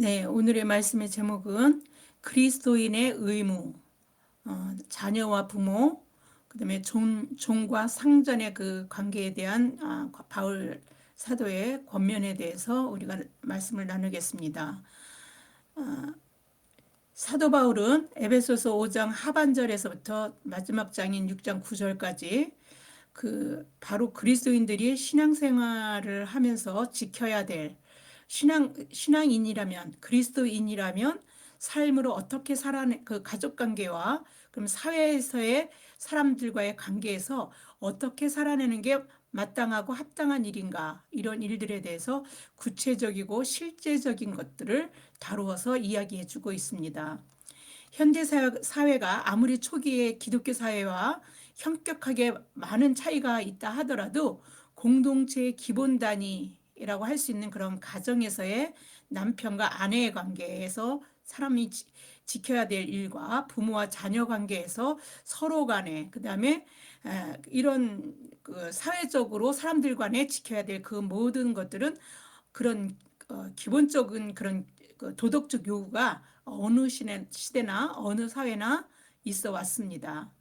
네, 오늘의 말씀의 제목은 그리스도인의 의무, 자녀와 부모, 그다음에 종과 상전의 그 관계에 대한 바울 사도의 권면에 대해서 우리가 말씀을 나누겠습니다. 사도 바울은 에베소서 5장 하반절에서부터 마지막 장인 6장 9절까지 바로 그리스도인들이 신앙생활을 하면서 지켜야 될 신앙인이라면, 그리스도인이라면 삶으로 어떻게 그 가족 관계와 그럼 사회에서의 사람들과의 관계에서 어떻게 살아내는 게 마땅하고 합당한 일인가, 이런 일들에 대해서 구체적이고 실제적인 것들을 다루어서 이야기해 주고 있습니다. 현대 사회가 아무리 초기의 기독교 사회와 현격하게 많은 차이가 있다 하더라도 공동체의 기본 단위라고 할 수 있는 그런 가정에서의 남편과 아내의 관계에서 사람이 지켜야 될 일과 부모와 자녀 관계에서 서로 간에, 그다음에 이런 그 사회적으로 사람들 간에 지켜야 될 그 모든 것들은 그런 기본적인 그런 그 도덕적 요구가 어느 시대나 어느 사회나 있어 왔습니다.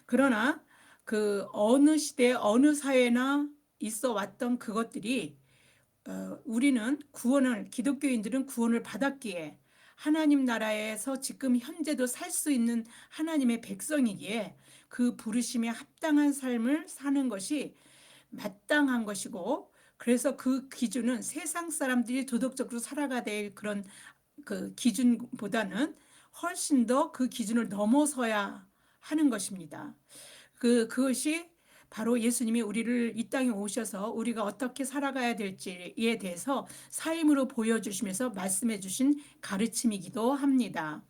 그러나 그 어느 시대, 어느 사회나 있어 왔던 그것들이 우리는 기독교인들은 구원을 받았기에 하나님 나라에서 지금 현재도 살 수 있는 하나님의 백성이기에 그 부르심에 합당한 삶을 사는 것이 마땅한 것이고, 그래서 그 기준은 세상 사람들이 도덕적으로 살아가야 될 그런 그 기준보다는 훨씬 더 그 기준을 넘어서야 하는 것입니다. 그것이 바로 예수님이 우리를 이 땅에 오셔서 우리가 어떻게 살아가야 될지에 대해서 삶으로 보여주시면서 말씀해 주신 가르침이기도 합니다.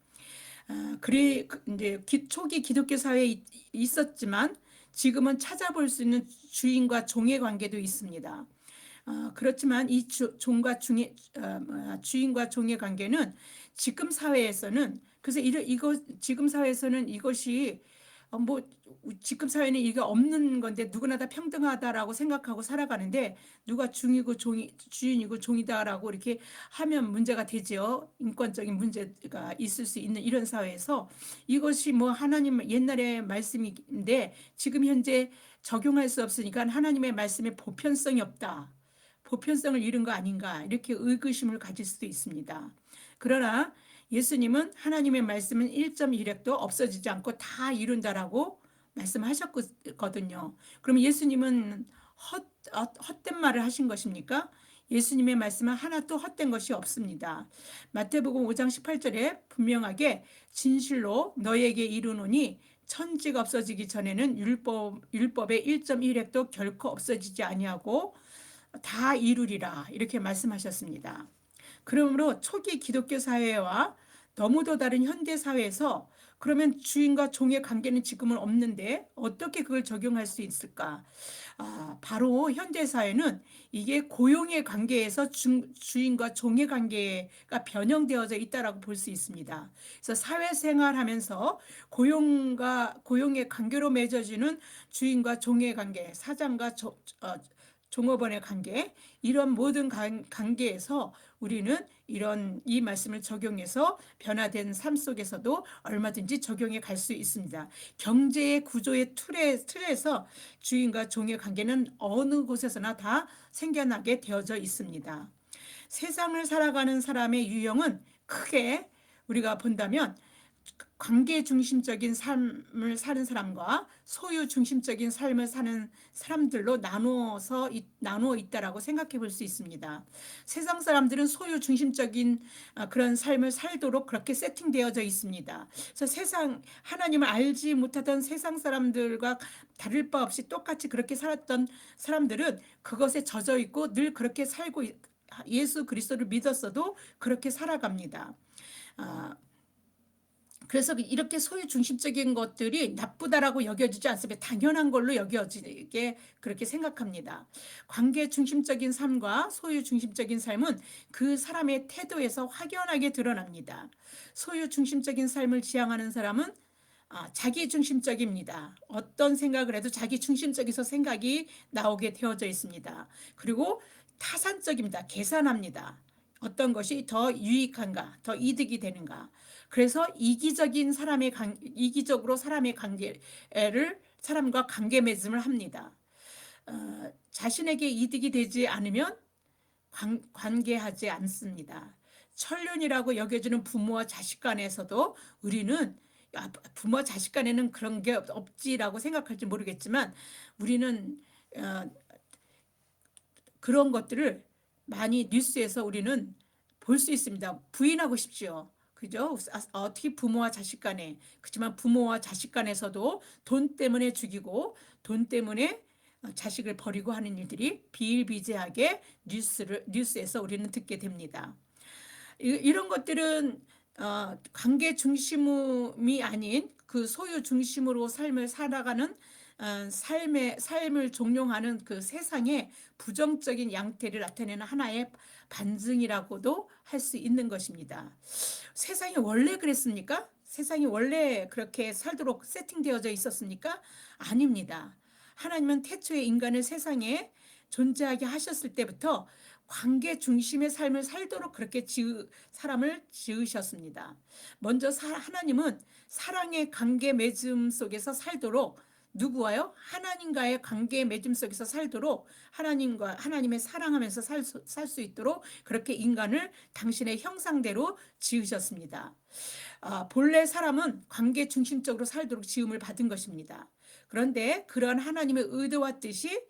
그래, 이제 초기 기독교 사회에 있었지만 지금은 찾아볼 수 있는 주인과 종의 관계도 있습니다. 그렇지만 이 주인과 종의 관계는 지금 사회에서는, 그래서 지금 사회에서는 이것이 뭐 지금 사회는 이게 없는 건데 누구나 다 평등하다라고 생각하고 살아가는데, 누가 주인이고 종이다라고 이렇게 하면 문제가 되죠. 인권적인 문제가 있을 수 있는 이런 사회에서 이것이 뭐 하나님 옛날의 말씀인데 지금 현재 적용할 수 없으니까 하나님의 말씀에 보편성이 없다, 보편성을 잃은 거 아닌가, 이렇게 의구심을 가질 수도 있습니다. 그러나 예수님은 하나님의 말씀은 1.1획도 없어지지 않고 다 이룬다라고 말씀하셨거든요. 그럼 예수님은 헛된 말을 하신 것입니까? 예수님의 말씀은 하나도 헛된 것이 없습니다. 마태복음 5장 18절에 분명하게 진실로 너에게 이르노니 천지가 없어지기 전에는 율법의 1.1획도 결코 없어지지 아니하고 다 이루리라, 이렇게 말씀하셨습니다. 그러므로 초기 기독교 사회와 너무도 다른 현대 사회에서 그러면 주인과 종의 관계는 지금은 없는데 어떻게 그걸 적용할 수 있을까? 바로 현대 사회는 이게 고용의 관계에서 주인과 종의 관계가 변형되어져 있다라고 볼 수 있습니다. 그래서 사회생활하면서 고용의 관계로 맺어지는 주인과 종의 관계, 사장과 종업원의 관계, 이런 모든 관계에서 우리는 이 말씀을 적용해서 변화된 삶 속에서도 얼마든지 적용해 갈 수 있습니다. 경제의 구조의 틀에서 주인과 종의 관계는 어느 곳에서나 다 생겨나게 되어져 있습니다. 세상을 살아가는 사람의 유형은 크게 우리가 본다면 관계 중심적인 삶을 사는 사람과 소유 중심적인 삶을 사는 사람들로 나누어 있다라고 생각해 볼 수 있습니다. 세상 사람들은 소유 중심적인 그런 삶을 살도록 그렇게 세팅되어져 있습니다. 그래서 하나님을 알지 못하던 세상 사람들과 다를 바 없이 똑같이 그렇게 살았던 사람들은 그것에 젖어 있고 늘 그렇게 살고, 예수 그리스도를 믿었어도 그렇게 살아갑니다. 아, 그래서 이렇게 소유 중심적인 것들이 나쁘다라고 여겨지지 않습니다. 당연한 걸로 여겨지게 그렇게 생각합니다. 관계 중심적인 삶과 소유 중심적인 삶은 그 사람의 태도에서 확연하게 드러납니다. 소유 중심적인 삶을 지향하는 사람은 자기 중심적입니다. 어떤 생각을 해도 자기 중심적에서 생각이 나오게 되어져 있습니다. 그리고 타산적입니다. 계산합니다. 어떤 것이 더 유익한가, 더 이득이 되는가. 그래서 이기적으로 사람의 관계를 사람과 관계 맺음을 합니다. 자신에게 이득이 되지 않으면 관계하지 않습니다. 천륜이라고 여겨지는 부모와 자식 간에서도 우리는 부모와 자식 간에는 그런 게 없지라고 생각할지 모르겠지만 우리는 어, 그런 것들을 많이 뉴스에서 우리는 볼 수 있습니다. 부인하고 싶지요. 그죠? 어떻게 부모와 자식 간에, 그렇지만 부모와 자식 간에서도 돈 때문에 죽이고 돈 때문에 자식을 버리고 하는 일들이 비일비재하게 뉴스에서 우리는 듣게 됩니다. 이런 것들은 관계 중심이 아닌 그 소유 중심으로 삶을 살아가는 삶을 종용하는 그 세상의 부정적인 양태를 나타내는 하나의 반증이라고도 할 수 있는 것입니다. 세상이 원래 그랬습니까? 세상이 원래 그렇게 살도록 세팅되어져 있었습니까? 아닙니다. 하나님은 태초에 인간을 세상에 존재하게 하셨을 때부터 관계 중심의 삶을 살도록 그렇게 사람을 지으셨습니다. 먼저 하나님은 사랑의 관계 맺음 속에서 살도록 누구와요? 하나님과의 관계 맺음 속에서 살도록 하나님의 사랑하면서 살 수 있도록 그렇게 인간을 당신의 형상대로 지으셨습니다. 본래 사람은 관계 중심적으로 살도록 지음을 받은 것입니다. 그런데 그런 하나님의 의도와 뜻이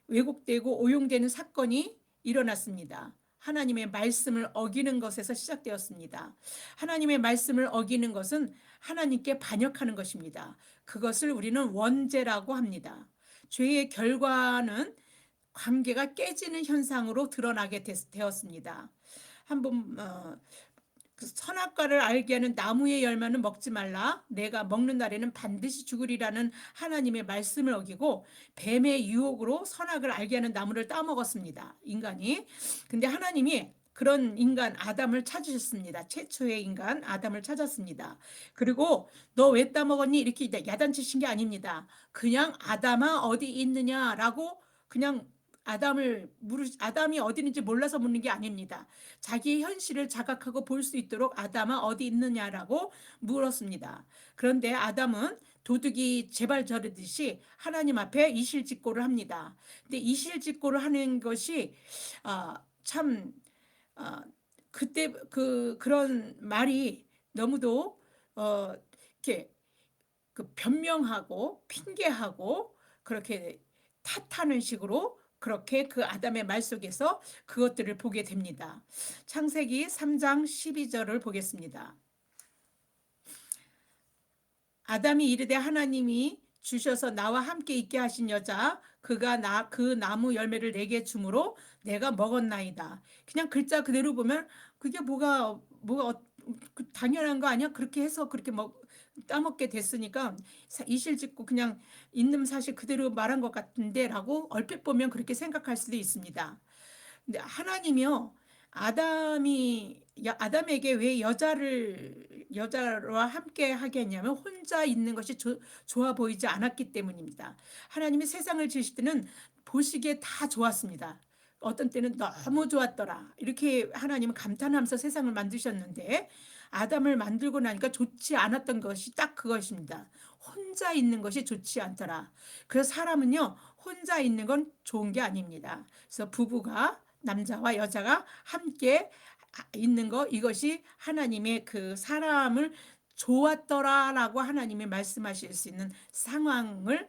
왜곡되고 오용되는 사건이 일어났습니다. 하나님의 말씀을 어기는 것에서 시작되었습니다. 하나님의 말씀을 어기는 것은 하나님께 반역하는 것입니다. 그것을 우리는 원죄라고 합니다. 죄의 결과는 관계가 깨지는 현상으로 드러나게 되었습니다. 한번 그 선악과를 알게 하는 나무의 열매는 먹지 말라. 내가 먹는 날에는 반드시 죽으리라는 하나님의 말씀을 어기고 뱀의 유혹으로 선악을 알게 하는 나무를 따먹었습니다. 인간이. 근데 하나님이 그런 인간 아담을 찾으셨습니다. 최초의 인간 아담을 찾았습니다. 그리고 너 왜 따먹었니? 이렇게 야단치신 게 아닙니다. 그냥 아담아 어디 있느냐라고 그냥 아담이 어디 있는지 몰라서 묻는 게 아닙니다. 자기의 현실을 자각하고 볼 수 있도록 아담아 어디 있느냐라고 물었습니다. 그런데 아담은 도둑이 제발 저르듯이 하나님 앞에 이실직고를 합니다. 근데 이실직고를 하는 것이 참 그때 그런 말이 너무도 이렇게 그 변명하고 핑계하고 그렇게 탓하는 식으로 그렇게 그 아담의 말 속에서 그것들을 보게 됩니다. 창세기 3장 12절을 보겠습니다. 아담이 이르되 하나님이 주셔서 나와 함께 있게 하신 여자 그가 그 나무 열매를 내게 주므로 내가 먹었나이다. 그냥 글자 그대로 보면 그게 뭐가 당연한 거 아니야? 그렇게 해서 그렇게 따먹게 됐으니까 이실직고 그냥 있는 사실 그대로 말한 것 같은데라고 얼핏 보면 그렇게 생각할 수도 있습니다. 근데 하나님이요 아담에게 왜 여자와 함께 하게 했냐면 혼자 있는 것이 좋아 보이지 않았기 때문입니다. 하나님이 세상을 지으실 때는 보시기에 다 좋았습니다. 어떤 때는 너무 좋았더라. 이렇게 하나님은 감탄하면서 세상을 만드셨는데 아담을 만들고 나니까 좋지 않았던 것이 딱 그것입니다. 혼자 있는 것이 좋지 않더라. 그래서 사람은요, 혼자 있는 건 좋은 게 아닙니다. 그래서 부부가 남자와 여자가 함께 있는 거 이것이 하나님의 그 사람을 좋았더라라고 하나님이 말씀하실 수 있는 상황을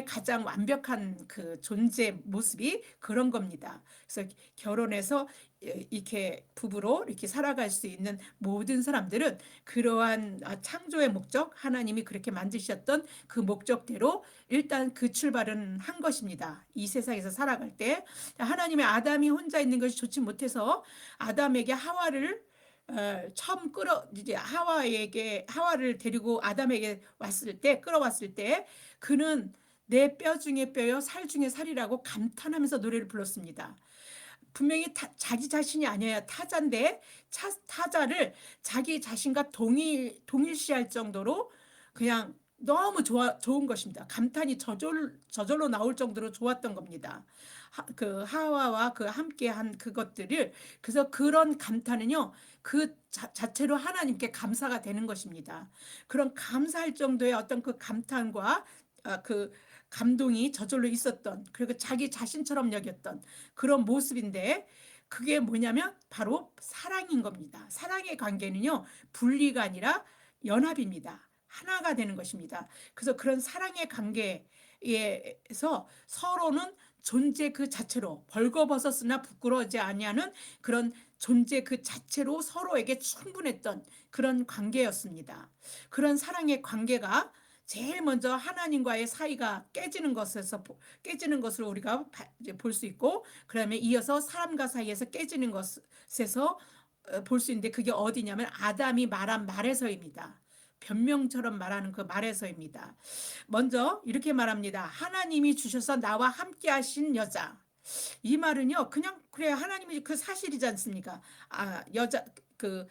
가장 완벽한 그 존재 모습이 그런 겁니다. 그래서 결혼해서 이렇게 부부로 이렇게 살아갈 수 있는 모든 사람들은 그러한 창조의 목적, 하나님이 그렇게 만드셨던 그 목적대로 일단 그 출발은 한 것입니다. 이 세상에서 살아갈 때 하나님의 아담이 혼자 있는 것이 좋지 못해서 아담에게 하와를 처음 이제 하와를 데리고 아담에게 끌어왔을 때 그는 내 뼈 중에 뼈요 살 중에 살이라고 감탄하면서 노래를 불렀습니다. 분명히 자기 자신이 아니에요. 타자인데 타자를 자기 자신과 동일시할 정도로 그냥 너무 좋은 것입니다. 감탄이 저절로 나올 정도로 좋았던 겁니다. 그 하와와 그 함께한 그것들을, 그래서 그런 감탄은요, 그 자체로 하나님께 감사가 되는 것입니다. 그런 감사할 정도의 어떤 그 감탄과 그 감동이 저절로 있었던, 그리고 자기 자신처럼 여겼던 그런 모습인데, 그게 뭐냐면 바로 사랑인 겁니다. 사랑의 관계는요, 분리가 아니라 연합입니다. 하나가 되는 것입니다. 그래서 그런 사랑의 관계에서 서로는 존재 그 자체로 벌거벗었으나 부끄러워하지 아니하는 그런 존재 그 자체로 서로에게 충분했던 그런 관계였습니다. 그런 사랑의 관계가 제일 먼저 하나님과의 사이가 깨지는 것을 우리가 볼 수 있고, 그다음에 이어서 사람과 사이에서 깨지는 것에서 볼 수 있는데, 그게 어디냐면 아담이 말한 말에서입니다. 변명처럼 말하는 그 말에서입니다. 먼저 이렇게 말합니다. 하나님이 주셔서 나와 함께 하신 여자. 이 말은요, 그냥 그래 하나님이 그 사실이지 않습니까? 여자 그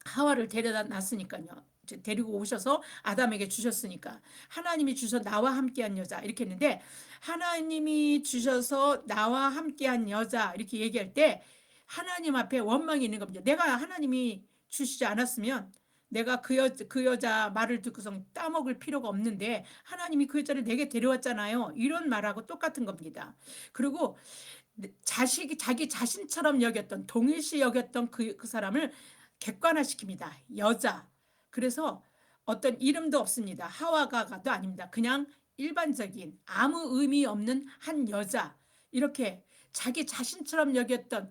하와를 데려다 놨으니까요. 데리고 오셔서 아담에게 주셨으니까 하나님이 주셔서 나와 함께한 여자 이렇게 했는데, 하나님이 주셔서 나와 함께한 여자 이렇게 얘기할 때 하나님 앞에 원망이 있는 겁니다. 내가 하나님이 주시지 않았으면 내가 그 여자 말을 듣고서 따먹을 필요가 없는데 하나님이 그 여자를 내게 데려왔잖아요. 이런 말하고 똑같은 겁니다. 그리고 자기 자신처럼 여겼던, 동일시 여겼던 그 사람을 객관화시킵니다. 여자. 그래서 어떤 이름도 없습니다. 하와가도 아닙니다. 그냥 일반적인 아무 의미 없는 한 여자. 이렇게 자기 자신처럼 여겼던,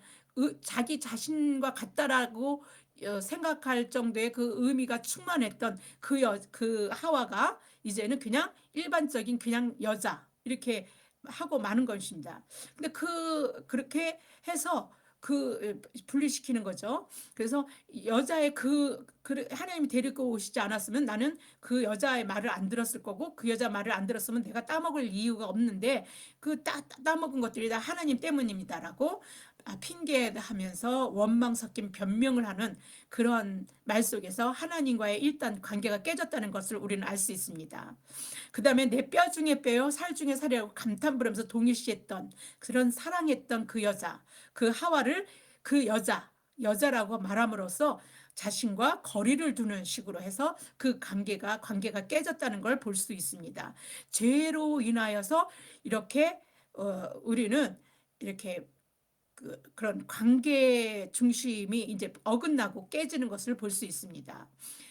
자기 자신과 같다라고 생각할 정도의 그 의미가 충만했던 그 하와가 이제는 그냥 일반적인 그냥 여자 이렇게 하고 마는 것입니다. 근데 그렇게 해서 분리시키는 거죠. 그래서 여자의 하나님이 데리고 오시지 않았으면 나는 그 여자의 말을 안 들었을 거고, 그 여자 말을 안 들었으면 내가 따먹을 이유가 없는데 그 따먹은 것들이 다 하나님 때문입니다라고 핑계하면서 원망 섞인 변명을 하는 그런 말 속에서 하나님과의 일단 관계가 깨졌다는 것을 우리는 알 수 있습니다. 그 다음에 내 뼈 중에 뼈요 살 중에 살이라고 감탄 부르면서 동일시했던 그런 사랑했던 그 여자, 그 하와를 그 여자라고 말함으로써 자신과 거리를 두는 식으로 해서 그 관계가 깨졌다는 걸 볼 수 있습니다. 죄로 인하여서 이렇게 우리는 이렇게 그런 관계 중심이 이제 어긋나고 깨지는 것을 볼 수 있습니다.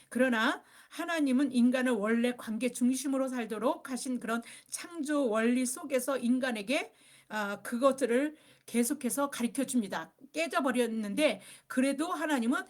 그러나 하나님은 인간을 원래 관계 중심으로 살도록 하신 그런 창조 원리 속에서 인간에게 그것들을 계속해서 가르쳐 줍니다. 깨져버렸는데 그래도 하나님은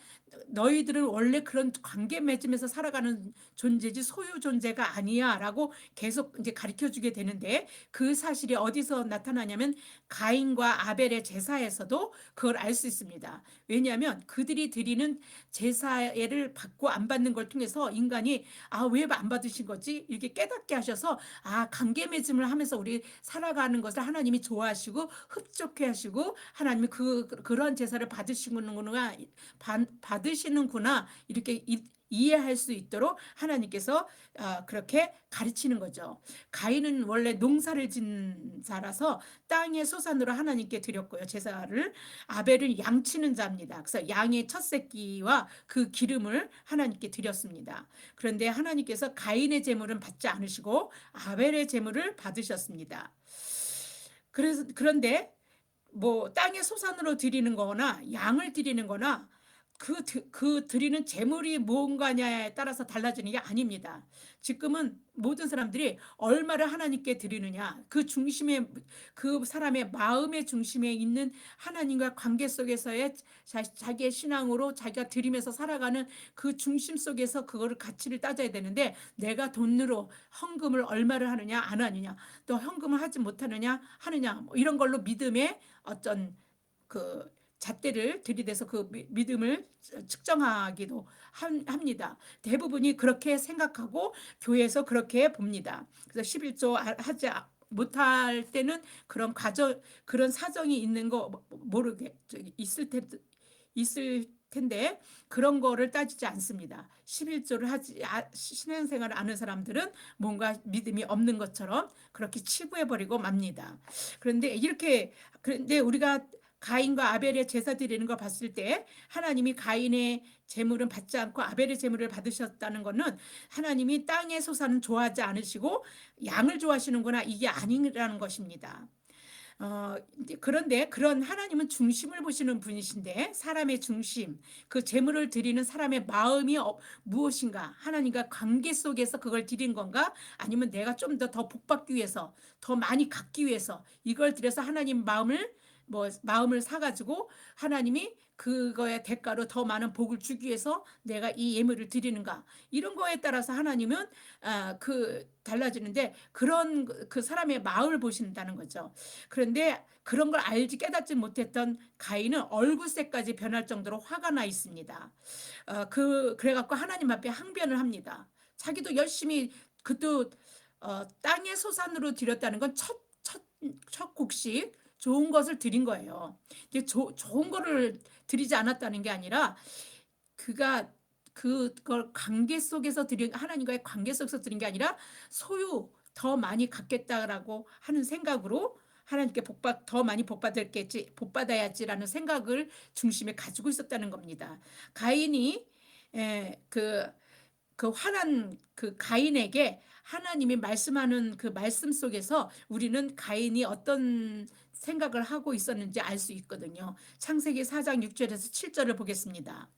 너희들은 원래 그런 관계 맺으면서 살아가는 존재지 소유 존재가 아니야 라고 계속 이제 가르쳐 주게 되는데, 그 사실이 어디서 나타나냐면 가인과 아벨의 제사에서도 그걸 알 수 있습니다. 왜냐하면 그들이 드리는 제사를 받고 안 받는 걸 통해서 인간이 왜 안 받으신 거지? 이렇게 깨닫게 하셔서 관계 맺음을 하면서 우리 살아가는 것을 하나님이 좋아하시고 흡족해 하시고 하나님이 그런 제사를 받으시는구나 이렇게 이해할 수 있도록 하나님께서 그렇게 가르치는 거죠. 가인은 원래 농사를 짓는 자라서 땅의 소산으로 하나님께 드렸고요, 제사를. 아벨은 양치는 자입니다. 그래서 양의 첫 새끼와 그 기름을 하나님께 드렸습니다. 그런데 하나님께서 가인의 제물은 받지 않으시고 아벨의 제물을 받으셨습니다. 그런데 뭐 땅의 소산으로 드리는 거나 양을 드리는 거나 그 드리는 재물이 뭔가냐에 따라서 달라지는 게 아닙니다. 지금은 모든 사람들이 얼마를 하나님께 드리느냐, 그 중심에, 그 사람의 마음의 중심에 있는 하나님과 관계 속에서의 자기의 신앙으로 자기가 드리면서 살아가는 그 중심 속에서 그거를 가치를 따져야 되는데, 내가 돈으로 헌금을 얼마를 하느냐 안 하느냐, 또 헌금을 하지 못하느냐 하느냐, 뭐 이런 걸로 믿음의 어떤 그 잣대를 들이대서 그 믿음을 측정하기도 합니다. 대부분이 그렇게 생각하고 교회에서 그렇게 봅니다. 그래서 11조 하지 못할 때는 그런 사정이 있는 거 모르게 있을 텐데 그런 거를 따지지 않습니다. 11조를 하지 신앙생활을 아는 사람들은 뭔가 믿음이 없는 것처럼 그렇게 치부해 버리고 맙니다. 그런데 우리가 가인과 아벨의 제사 드리는 걸 봤을 때 하나님이 가인의 제물은 받지 않고 아벨의 제물을 받으셨다는 것은 하나님이 땅의 소산은 좋아하지 않으시고 양을 좋아하시는구나, 이게 아니라는 것입니다. 그런데 그런 하나님은 중심을 보시는 분이신데 사람의 중심, 그 제물을 드리는 사람의 마음이 무엇인가, 하나님과 관계 속에서 그걸 드린 건가, 아니면 내가 좀 더 복받기 위해서, 더 많이 갖기 위해서 이걸 드려서 하나님 마음을 사가지고 하나님이 그거의 대가로 더 많은 복을 주기 위해서 내가 이 예물을 드리는가, 이런 거에 따라서 하나님은 달라지는데, 그런 그 사람의 마음을 보신다는 거죠. 그런데 그런 걸 알지 깨닫지 못했던 가인은 얼굴색까지 변할 정도로 화가 나 있습니다. 그래갖고 하나님 앞에 항변을 합니다. 자기도 열심히 그도 땅의 소산으로 드렸다는 건 첫 곡식 좋은 것을 드린 거예요. 근데 좋은 거를 드리지 않았다는 게 아니라 그가 그걸 관계 속에서 하나님과의 관계 속에서 드린 게 아니라 소유 더 많이 갖겠다라고 하는 생각으로 하나님께 더 많이 복받아야지라는 생각을 중심에 가지고 있었다는 겁니다. 가인이 그 화난 그 가인에게 하나님이 말씀하는 그 말씀 속에서 우리는 가인이 어떤 생각을 하고 있었는지 알 수 있거든요. 창세기 4장 6절에서 7절을 보겠습니다.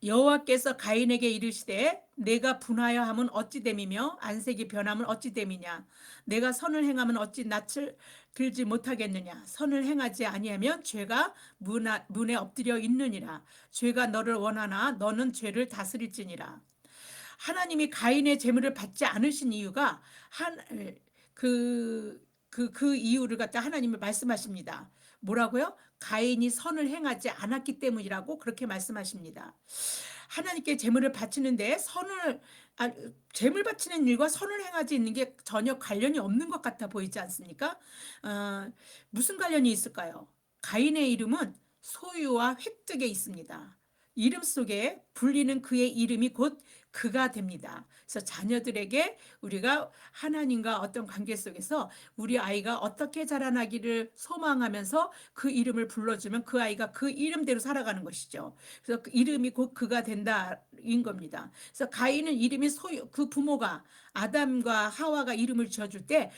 여호와께서 가인에게 이르시되 내가 분하여 함은 어찌 됨이며 안색이 변함은 어찌 됨이냐, 내가 선을 행하면 어찌 낯을 들지 못하겠느냐, 선을 행하지 아니하면 죄가 문에 엎드려 있느니라, 죄가 너를 원하나 너는 죄를 다스릴지니라. 하나님이 가인의 제물을 받지 않으신 이유가 그 이유를 갖다 하나님이 말씀하십니다. 뭐라고요? 가인이 선을 행하지 않았기 때문이라고 그렇게 말씀하십니다. 하나님께 제물을 바치는데 제물 바치는 일과 선을 행하지 있는 게 전혀 관련이 없는 것 같아 보이지 않습니까? 무슨 관련이 있을까요? 가인의 이름은 소유와 획득에 있습니다. 이름 속에 불리는 그의 이름이 곧 그가 됩니다. 그래서 자녀들에게 우리가 하나님과 어떤 관계 속에서 우리 아이가 어떻게 자라나기를 소망하면서 그 이름을 불러주면 그 아이가 그 이름대로 살아가는 것이죠. 그래서 그 이름이 곧 그가 된다인 겁니다. 그래서 가인은 이름이 그 부모가 아담과 하와가 이름을 지어줄 때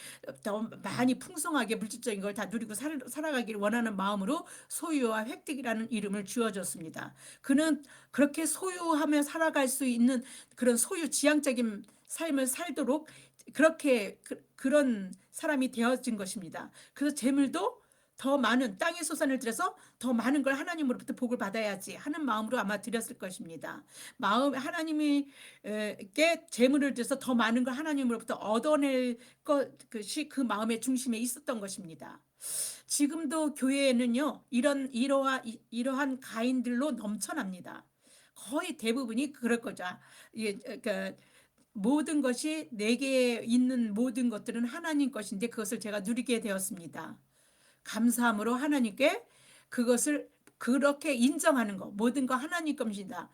더 많이 풍성하게 물질적인 걸 다 누리고 살아가기를 원하는 마음으로 소유와 획득이라는 이름을 지어줬습니다. 그는 그렇게 소유하며 살아갈 수 있는 그런 지향적인 삶을 살도록 그렇게 그런 사람이 되어진 것입니다. 그래서 재물도 더 많은 땅의 소산을 들여서 더 많은 걸 하나님으로부터 복을 받아야지 하는 마음으로 아마 드렸을 것입니다. 하나님께 재물을 들여서 더 많은 걸 하나님으로부터 얻어낼 것이 그 마음의 중심에 있었던 것입니다. 지금도 교회에는요, 이러한 가인들로 넘쳐납니다. 거의 대부분이 그럴 거죠. 그러니까 모든 것이 내게 있는 모든 것들은 하나님 것인데 그것을 제가 누리게 되었습니다. 감사함으로 하나님께 그것을 그렇게 인정하는 거, 모든 거 하나님 것입니다.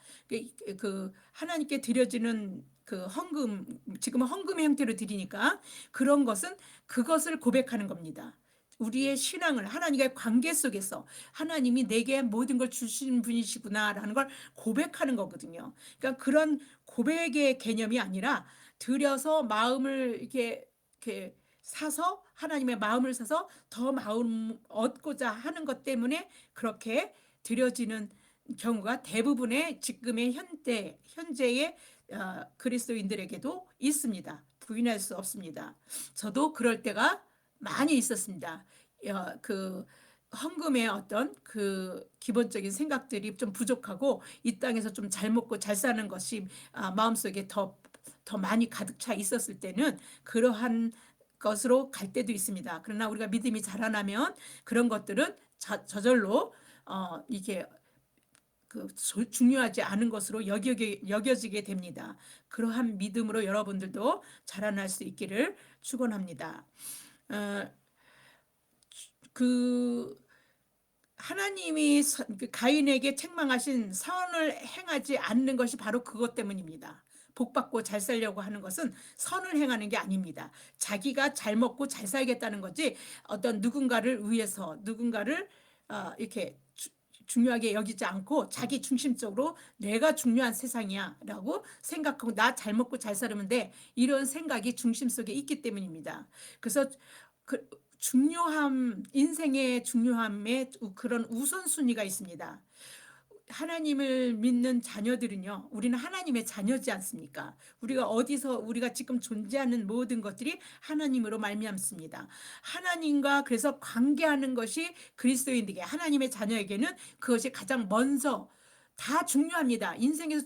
그 하나님께 드려지는 그 헌금, 지금은 헌금의 형태로 드리니까 그런 것은 그것을 고백하는 겁니다. 우리의 신앙을 하나님과의 관계 속에서 하나님이 내게 모든 걸 주신 분이시구나라는 걸 고백하는 거거든요. 그러니까 그런 고백의 개념이 아니라 들여서 마음을 이렇게 사서 하나님의 마음을 사서 더 마음 얻고자 하는 것 때문에 그렇게 드려지는 경우가 대부분의 지금의 현재의 그리스도인들에게도 있습니다. 부인할 수 없습니다. 저도 그럴 때가 많이 있었습니다. 그 헌금의 어떤 그 기본적인 생각들이 좀 부족하고 이 땅에서 좀 잘 먹고 잘 사는 것이 마음속에 더 많이 가득 차 있었을 때는 그러한 것으로 갈 때도 있습니다. 그러나 우리가 믿음이 자라나면 그런 것들은 저절로 이게 중요하지 않은 것으로 여겨지게 됩니다. 그러한 믿음으로 여러분들도 자라날 수 있기를 축원합니다. 어, 그 하나님이 그 가인에게 책망하신 선을 행하지 않는 것이 바로 그것 때문입니다. 복 받고 잘 살려고 하는 것은 선을 행하는 게 아닙니다. 자기가 잘 먹고 잘 살겠다는 거지, 어떤 누군가를 위해서 누군가를 이렇게 중요하게 여기지 않고 자기 중심적으로 내가 중요한 세상이야라고 생각하고 나 잘 먹고 잘 살면 돼, 이런 생각이 중심 속에 있기 때문입니다. 그래서 그 중요함, 인생의 중요함에 그런 우선순위가 있습니다. 하나님을 믿는 자녀들은요, 우리는 하나님의 자녀지 않습니까? 우리가 어디서 우리가 지금 존재하는 모든 것들이 하나님으로 말미암습니다. 하나님과 그래서 관계하는 것이 그리스도인에게, 하나님의 자녀에게는 그것이 가장 먼저, 다 중요합니다. 인생에서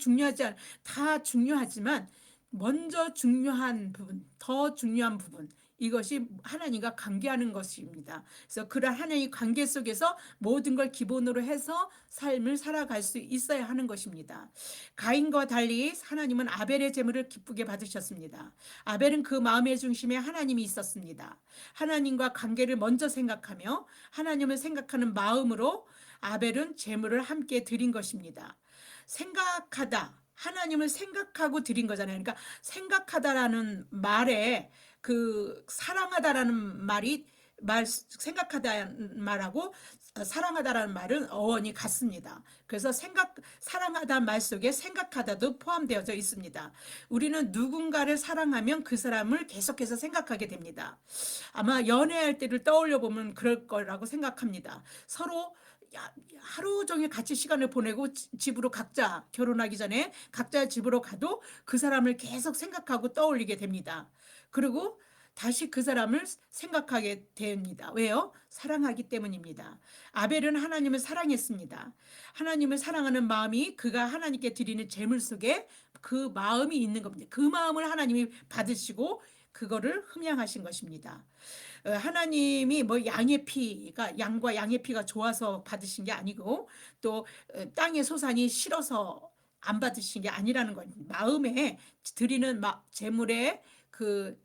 다 중요하지만 먼저 중요한 부분, 더 중요한 부분, 이것이 하나님과 관계하는 것입니다. 그래서 그런 하나님의 관계 속에서 모든 걸 기본으로 해서 삶을 살아갈 수 있어야 하는 것입니다. 가인과 달리 하나님은 아벨의 제물을 기쁘게 받으셨습니다. 아벨은 그 마음의 중심에 하나님이 있었습니다. 하나님과 관계를 먼저 생각하며 하나님을 생각하는 마음으로 아벨은 제물을 함께 드린 것입니다. 생각하다, 하나님을 생각하고 드린 거잖아요. 그러니까 생각하다라는 말에 그 사랑하다라는 생각하다는 말하고 사랑하다라는 말은 어원이 같습니다. 그래서 사랑하다는 말 속에 생각하다도 포함되어져 있습니다. 우리는 누군가를 사랑하면 그 사람을 계속해서 생각하게 됩니다. 아마 연애할 때를 떠올려 보면 그럴 거라고 생각합니다. 서로 하루 종일 같이 시간을 보내고 집으로 각자, 결혼하기 전에 각자 집으로 가도 그 사람을 계속 생각하고 떠올리게 됩니다. 그리고 다시 그 사람을 생각하게 됩니다. 왜요? 사랑하기 때문입니다. 아벨은 하나님을 사랑했습니다. 하나님을 사랑하는 마음이 그가 하나님께 드리는 제물 속에 그 마음이 있는 겁니다. 그 마음을 하나님이 받으시고 그거를 흠양하신 것입니다. 하나님이 뭐 양과 양의 피가 좋아서 받으신 게 아니고, 또 땅의 소산이 싫어서 안 받으신 게 아니라는 건, 마음에 드리는 제물의 그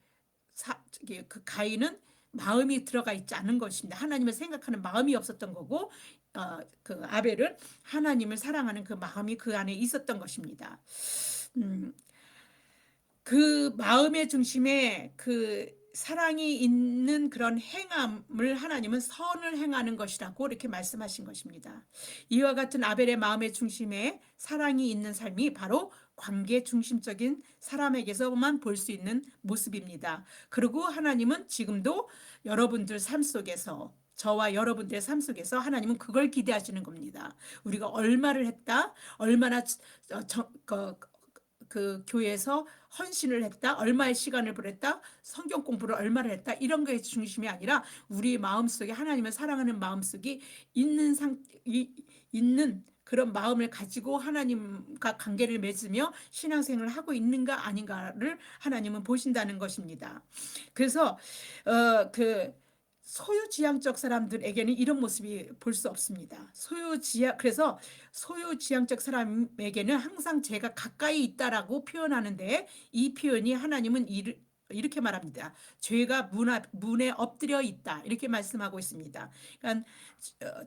그 가인은 마음이 들어가 있지 않은 것입니다. 하나님을 생각하는 마음이 없었던 거고, 그 아벨은 하나님을 사랑하는 그 마음이 그 안에 있었던 것입니다. 음, 그 마음의 중심에 그 사랑이 있는 그런 행함을 하나님은 선을 행하는 것이라고 이렇게 말씀하신 것입니다. 이와 같은 아벨의 마음의 중심에 사랑이 있는 삶이 바로 관계 중심적인 사람에게서만 볼 수 있는 모습입니다. 그리고 하나님은 지금도 여러분들 삶 속에서, 저와 여러분들의 삶 속에서 하나님은 그걸 기대하시는 겁니다. 우리가 얼마를 했다, 얼마나 그 교회에서 헌신을 했다, 얼마의 시간을 보냈다, 성경 공부를 얼마를 했다, 이런 거에 중심이 아니라 우리 마음속에 하나님을 사랑하는 마음속이 있는 그런 마음을 가지고 하나님과 관계를 맺으며 신앙생활을 하고 있는가 아닌가를 하나님은 보신다는 것입니다. 그래서 그 소유지향적 사람들에게는 이런 모습이 볼 수 없습니다. 그래서 소유지향적 사람에게는 항상 제가 가까이 있다라고 표현하는데, 이 표현이 하나님은 이렇게 말합니다. 죄가 문에 엎드려 있다, 이렇게 말씀하고 있습니다. 그러니까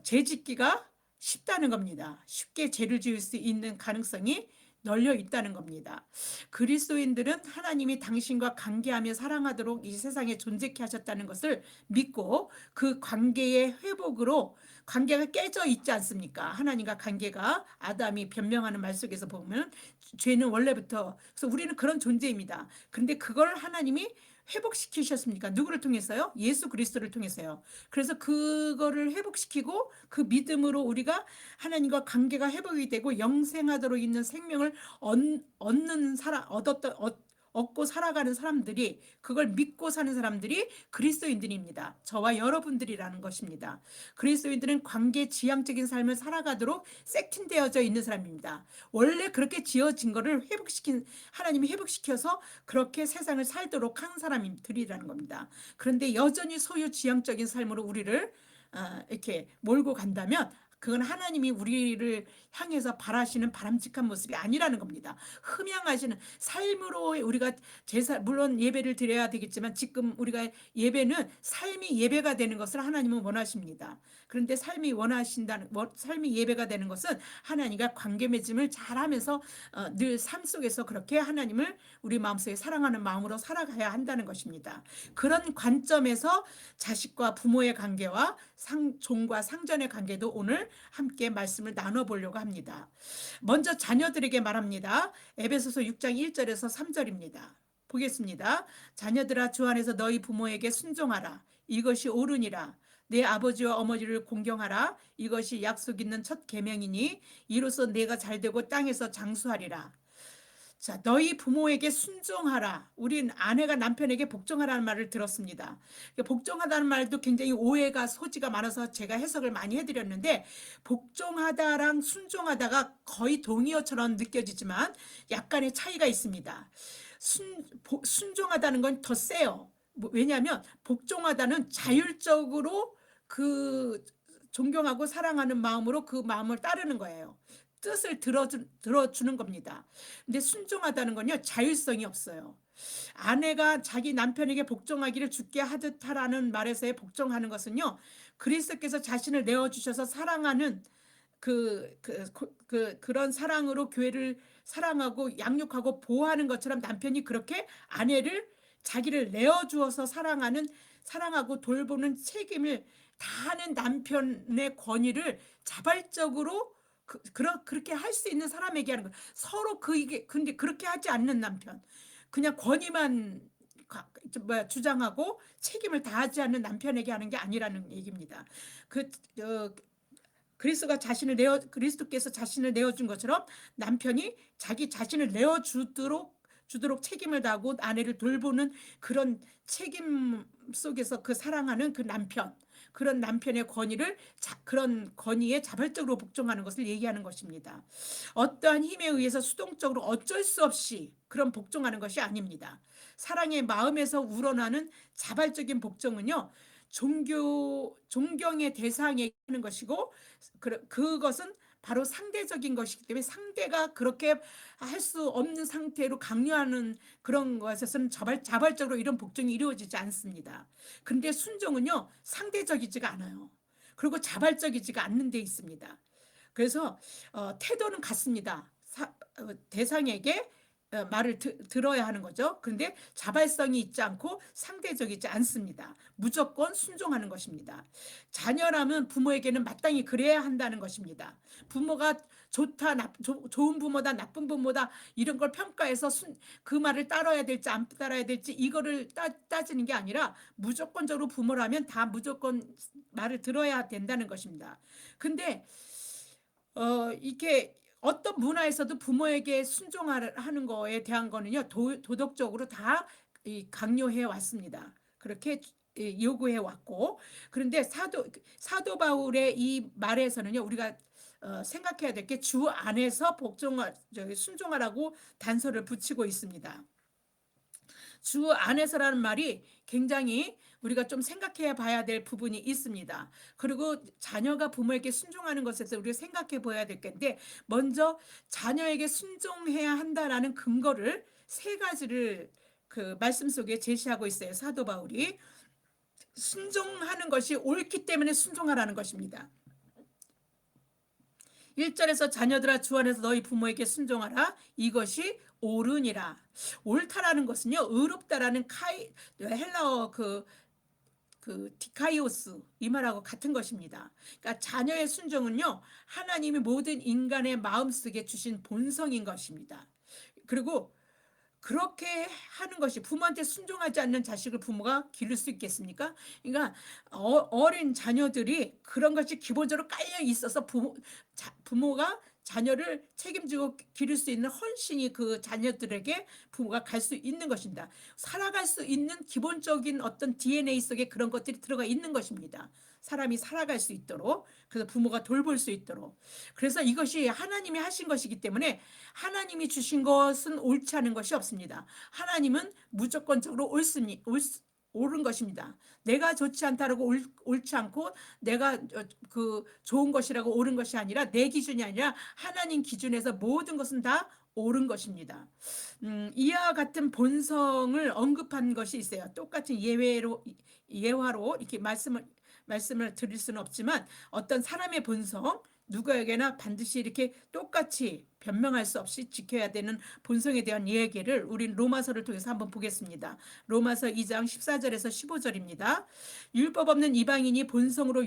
죄짓기가 쉽다는 겁니다. 쉽게 죄를 지을 수 있는 가능성이 널려 있다는 겁니다. 그리스도인들은 하나님이 당신과 관계하며 사랑하도록 이 세상에 존재케 하셨다는 것을 믿고 그 관계의 회복으로, 관계가 깨져 있지 않습니까? 하나님과 관계가, 아담이 변명하는 말 속에서 보면 죄는 원래부터, 그래서 우리는 그런 존재입니다. 그런데 그걸 하나님이 회복시키셨습니까? 누구를 통해서요? 예수 그리스도를 통해서요. 그래서 그거를 회복시키고 그 믿음으로 우리가 하나님과 관계가 회복이 되고 영생하도록 있는 생명을 얻고 살아가는 사람들이, 그걸 믿고 사는 사람들이 그리스도인들입니다. 저와 여러분들이라는 것입니다. 그리스도인들은 관계 지향적인 삶을 살아가도록 세팅되어져 있는 사람입니다. 원래 그렇게 지어진 거를 하나님이 회복시켜서 그렇게 세상을 살도록 한 사람들이라는 겁니다. 그런데 여전히 소유지향적인 삶으로 우리를 이렇게 몰고 간다면 그건 하나님이 우리를 향해서 바라시는 바람직한 모습이 아니라는 겁니다. 흠양하시는 삶으로 우리가 제사, 물론 예배를 드려야 되겠지만 지금 우리가 예배는 삶이 예배가 되는 것을 하나님은 원하십니다. 그런데 삶이 예배가 되는 것은 하나님과 관계 맺음을 잘하면서 늘 삶 속에서 그렇게 하나님을 우리 마음속에 사랑하는 마음으로 살아가야 한다는 것입니다. 그런 관점에서 자식과 부모의 관계와 종과 상전의 관계도 오늘 함께 말씀을 나눠보려고 합니다. 먼저 자녀들에게 말합니다. 에베소서 6장 1절에서 3절입니다. 보겠습니다. 자녀들아, 주 안에서 너희 부모에게 순종하라. 이것이 옳으니라. 내 아버지와 어머니를 공경하라. 이것이 약속 있는 첫 계명이니 이로써 내가 잘되고 땅에서 장수하리라. 자, 너희 부모에게 순종하라. 우린 아내가 남편에게 복종하라는 말을 들었습니다. 복종하다는 말도 굉장히 오해가 소지가 많아서 제가 해석을 많이 해드렸는데, 복종하다랑 순종하다가 거의 동의어처럼 느껴지지만 약간의 차이가 있습니다. 순종하다는 건 더 세요. 왜냐하면 복종하다는 자율적으로 그 존경하고 사랑하는 마음으로 그 마음을 따르는 거예요. 뜻을 들어주는 겁니다. 근데 순종하다는 건요, 자율성이 없어요. 아내가 자기 남편에게 복종하기를 주께 하듯 하라는 말에서의 복종하는 것은요, 그리스도께서 자신을 내어주셔서 사랑하는 그런 사랑으로 교회를 사랑하고 양육하고 보호하는 것처럼 남편이 그렇게 아내를 자기를 내어주어서 사랑하고 돌보는 책임을 다하는 남편의 권위를 자발적으로 그렇게 할 수 있는 사람에게 하는 거예요. 서로 근데 그렇게 하지 않는 남편, 그냥 권위만 주장하고 책임을 다하지 않는 남편에게 하는 게 아니라는 얘기입니다. 그리스도께서 자신을 내어준 것처럼 남편이 자기 자신을 내어주도록 책임을 다하고 아내를 돌보는 그런 책임 속에서 사랑하는 그런 남편의 그런 권위에 자발적으로 복종하는 것을 얘기하는 것입니다. 어떠한 힘에 의해서 수동적으로 어쩔 수 없이 그런 복종하는 것이 아닙니다. 사랑의 마음에서 우러나는 자발적인 복종은요, 존경의 대상에 하는 것이고, 그것은 바로 상대적인 것이기 때문에 상대가 그렇게 할 수 없는 상태로 강요하는 그런 것에서는 자발적으로 이런 복종이 이루어지지 않습니다. 그런데 순종은요, 상대적이지가 않아요. 그리고 자발적이지가 않는 데 있습니다. 그래서 태도는 같습니다. 대상에게 말을 들어야 하는 거죠. 그런데 자발성이 있지 않고 상대적이지 않습니다. 무조건 순종하는 것입니다. 자녀라면 부모에게는 마땅히 그래야 한다는 것입니다. 부모가 좋은 부모다, 나쁜 부모다 이런 걸 평가해서 그 말을 따라야 될지 안 따라야 될지 이거를 따지는 게 아니라 무조건적으로 부모라면 다 무조건 말을 들어야 된다는 것입니다. 근데 이게 어떤 문화에서도 부모에게 순종하는 거에 대한 거는요, 도덕적으로 다 강요해 왔습니다. 그렇게 요구해 왔고, 그런데 사도 바울의 이 말에서는요, 우리가 생각해야 될 게 주 안에서 순종하라고 단서를 붙이고 있습니다. 주 안에서라는 말이 굉장히 우리가 좀 생각해 봐야 될 부분이 있습니다. 그리고 자녀가 부모에게 순종하는 것에서 우리가 생각해 봐야 될 건데, 먼저 자녀에게 순종해야 한다라는 근거를 세 가지를 그 말씀 속에 제시하고 있어요. 사도 바울이 순종하는 것이 옳기 때문에 순종하라는 것입니다. 1절에서 자녀들아, 주 안에서 너희 부모에게 순종하라. 이것이 옳으니라. 옳다라는 것은요, 의롭다라는 헬라어 디카이오스 이 말하고 같은 것입니다. 그러니까 자녀의 순종은요, 하나님이 모든 인간의 마음속에 주신 본성인 것입니다. 그리고 그렇게 하는 것이, 부모한테 순종하지 않는 자식을 부모가 기를 수 있겠습니까? 그러니까 어린 자녀들이 그런 것이 기본적으로 깔려 있어서 부모가 자녀를 책임지고 기를 수 있는 헌신이 그 자녀들에게 부모가 갈 수 있는 것입니다. 살아갈 수 있는 기본적인 어떤 DNA 속에 그런 것들이 들어가 있는 것입니다. 사람이 살아갈 수 있도록, 그래서 부모가 돌볼 수 있도록. 그래서 이것이 하나님이 하신 것이기 때문에 하나님이 주신 것은 옳지 않은 것이 없습니다. 하나님은 무조건적으로 옳은 것입니다. 내가 좋지 않다라고 옳지 않고 내가 그 좋은 것이라고 옳은 것이 아니라 내 기준이 아니라 하나님 기준에서 모든 것은 다 옳은 것입니다. 이와 같은 본성을 언급한 것이 있어요. 똑같은 예화로 이렇게 말씀을 드릴 수는 없지만 어떤 사람의 본성, 누구에게나 반드시 이렇게 똑같이 변명할 수 없이 지켜야 되는 본성에 대한 얘기를 우린 로마서를 통해서 한번 보겠습니다. 로마서 2장 14절에서 15절입니다. 율법 없는 이방인이 본성으로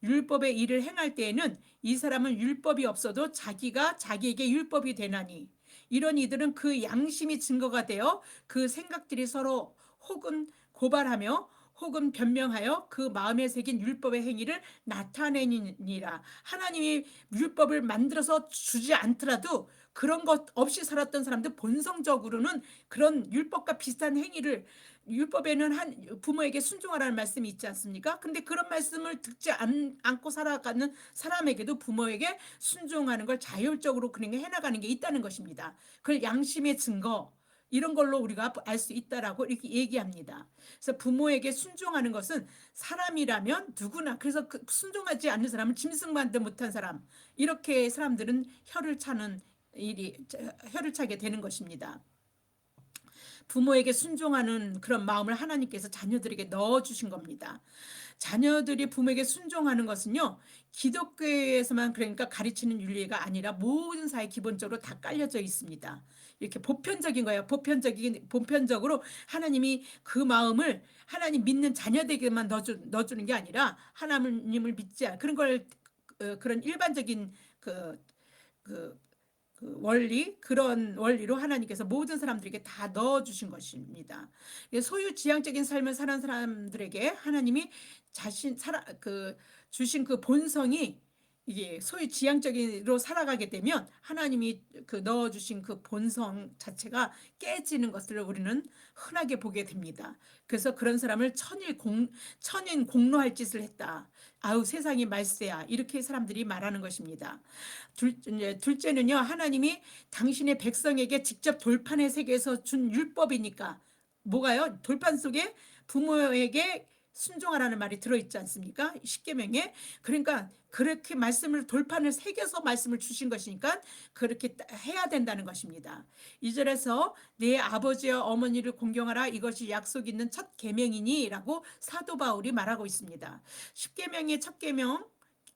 율법의 일을 행할 때에는 이 사람은 율법이 없어도 자기가 자기에게 율법이 되나니 이런 이들은 그 양심이 증거가 되어 그 생각들이 서로 혹은 고발하며 혹은 변명하여 그 마음에 새긴 율법의 행위를 나타내니라. 하나님이 율법을 만들어서 주지 않더라도 그런 것 없이 살았던 사람들 본성적으로는 그런 율법과 비슷한 행위를, 율법에는 한 부모에게 순종하라는 말씀이 있지 않습니까? 근데 그런 말씀을 듣지 않고 살아가는 사람에게도 부모에게 순종하는 걸 자율적으로 그런 게 해나가는 게 있다는 것입니다. 그걸 양심의 증거, 이런 걸로 우리가 알 수 있다라고 이렇게 얘기합니다. 그래서 부모에게 순종하는 것은 사람이라면 누구나, 그래서 그 순종하지 않는 사람은 짐승만도 못한 사람, 이렇게 사람들은 혀를 차게 되는 것입니다. 부모에게 순종하는 그런 마음을 하나님께서 자녀들에게 넣어주신 겁니다. 자녀들이 부모에게 순종하는 것은요, 기독교에서만 그러니까 가르치는 윤리가 아니라 모든 사회 기본적으로 다 깔려져 있습니다. 이렇게 보편적인 거예요. 보편적으로 하나님이 그 마음을 하나님 믿는 자녀들에게만 넣어주는 게 아니라 하나님을 믿지 않 그런 걸 그런 일반적인 그 그런 원리로 하나님께서 모든 사람들에게 다 넣어주신 것입니다. 소유지향적인 삶을 사는 사람들에게 하나님이 주신 그 본성이 이게 소유지향적으로 살아가게 되면 하나님이 넣어주신 그 본성 자체가 깨지는 것을 우리는 흔하게 보게 됩니다. 그래서 그런 사람을 천인 공로할 짓을 했다. 아우 세상이 말세야. 이렇게 사람들이 말하는 것입니다. 둘째는요, 하나님이 당신의 백성에게 직접 돌판의 세계에서 준 율법이니까. 뭐가요? 돌판 속에 부모에게 순종하라는 말이 들어있지 않습니까? 십계명에. 그러니까 그렇게 돌판을 새겨서 말씀을 주신 것이니까 그렇게 해야 된다는 것입니다. 2절에서 내 아버지와 어머니를 공경하라, 이것이 약속 있는 첫 계명이니 라고 사도 바울이 말하고 있습니다. 십계명의 첫 계명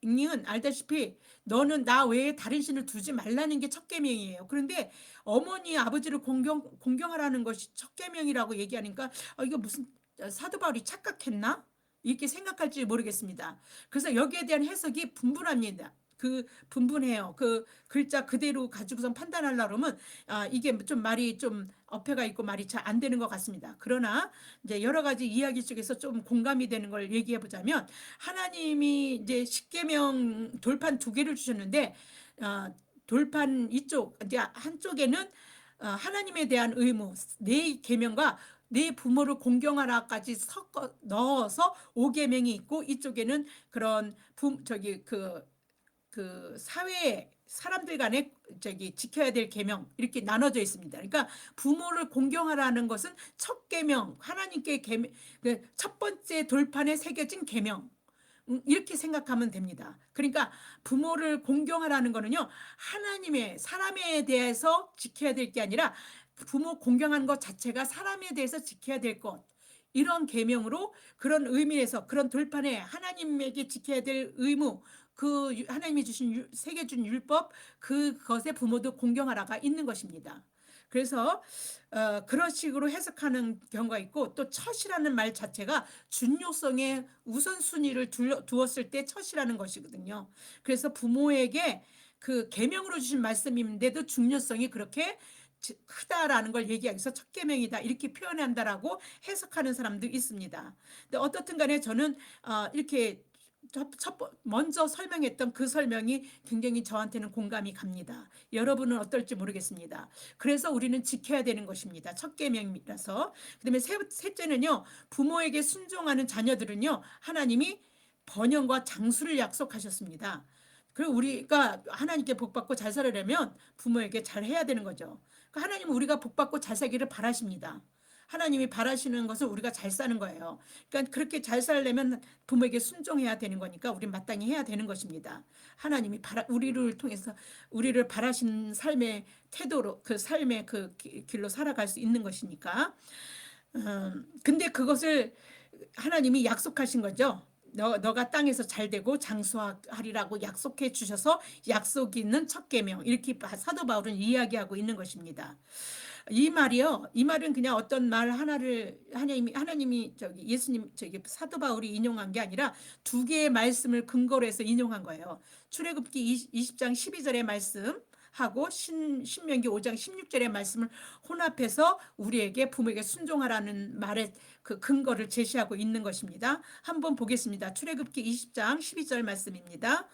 은 알다시피 너는 나 외에 다른 신을 두지 말라는 게 첫 계명이에요. 그런데 어머니 아버지를 공경하라는 것이 첫 계명이라고 얘기하니까 이거 무슨 사도 바울이 착각했나? 이렇게 생각할지 모르겠습니다. 그래서 여기에 대한 해석이 분분합니다. 분분해요. 그 글자 그대로 가지고선 판단하려고 그러면 이게 좀 말이 좀 어폐가 있고 말이 잘 안 되는 것 같습니다. 그러나 이제 여러 가지 이야기 속에서 좀 공감이 되는 걸 얘기해 보자면, 하나님이 이제 십계명 돌판 2개를 주셨는데 돌판 이쪽 이제 한쪽에는 하나님에 대한 의무 네 계명과 내 부모를 공경하라까지 섞어 넣어서 5계명이 있고, 이쪽에는 그런 사회에 사람들 간에 지켜야 될 계명 이렇게 나눠져 있습니다. 그러니까 부모를 공경하라는 것은 첫 계명, 하나님께 첫 번째 돌판에 새겨진 계명, 이렇게 생각하면 됩니다. 그러니까 부모를 공경하라는 거는요, 사람에 대해서 지켜야 될 게 아니라 부모 공경하는 것 자체가 사람에 대해서 지켜야 될 것, 이런 계명으로 그런 의미에서 그런 돌판에 하나님에게 지켜야 될 의무, 하나님이 새겨준 율법, 그것에 부모도 공경하라가 있는 것입니다. 그래서 그런 식으로 해석하는 경우가 있고, 또 첫이라는 말 자체가 중요성의 우선순위를 두었을 때 첫이라는 것이거든요. 그래서 부모에게 그 계명으로 주신 말씀인데도 중요성이 그렇게 크다라는 걸 얘기하기 위해서 첫 계명이다 이렇게 표현한다라고 해석하는 사람도 있습니다. 근데 어떻든 간에 저는 이렇게 먼저 설명했던 그 설명이 굉장히 저한테는 공감이 갑니다. 여러분은 어떨지 모르겠습니다. 그래서 우리는 지켜야 되는 것입니다. 첫 계명이라서. 그다음에 셋째는요, 부모에게 순종하는 자녀들은요, 하나님이 번영과 장수를 약속하셨습니다. 그리고 우리가 하나님께 복받고 잘 살으려면 부모에게 잘 해야 되는 거죠. 하나님은 우리가 복받고 잘 살기를 바라십니다. 하나님이 바라시는 것은 우리가 잘 사는 거예요. 그러니까 그렇게 잘 살려면 부모에게 순종해야 되는 거니까 우리 마땅히 해야 되는 것입니다. 하나님이 우리를 통해서 우리를 바라신 삶의 태도로 그 삶의 그 길로 살아갈 수 있는 것이니까. 근데 그것을 하나님이 약속하신 거죠. 너가 땅에서 잘 되고 장수하리라고 약속해 주셔서 약속 있는 첫 계명, 이렇게 사도 바울은 이야기하고 있는 것입니다. 이 말이요. 이 말은 그냥 어떤 말 하나를 하나님이 저기 예수님 저기 사도 바울이 인용한 게 아니라 두 개의 말씀을 근거로 해서 인용한 거예요. 출애굽기 20장 12절의 말씀 하고 신명기 5장 16절의 말씀을 혼합해서 우리에게 부모에게 순종하라는 말의 그 근거를 제시하고 있는 것입니다. 한번 보겠습니다. 출애굽기 20장 12절 말씀입니다.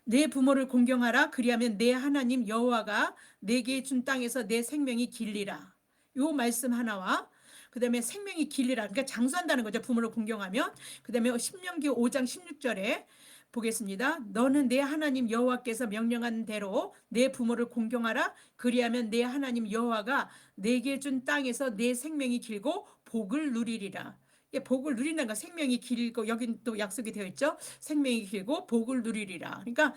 내 부모를 공경하라. 그리하면 내 하나님 여호와가 내게 준 땅에서 내 생명이 길리라. 요 말씀 하나와 그다음에 생명이 길리라. 그러니까 장수한다는 거죠. 부모를 공경하면. 그다음에 신명기 5장 16절에 보겠습니다. 너는 내 하나님 여호와께서 명령한 대로 내 부모를 공경하라. 그리하면 내 하나님 여호와가 내게 준 땅에서 내 생명이 길고 복을 누리리라. 복을 누리는 거 생명이 길고 여긴 또 약속이 되어 있죠. 생명이 길고 복을 누리리라. 그러니까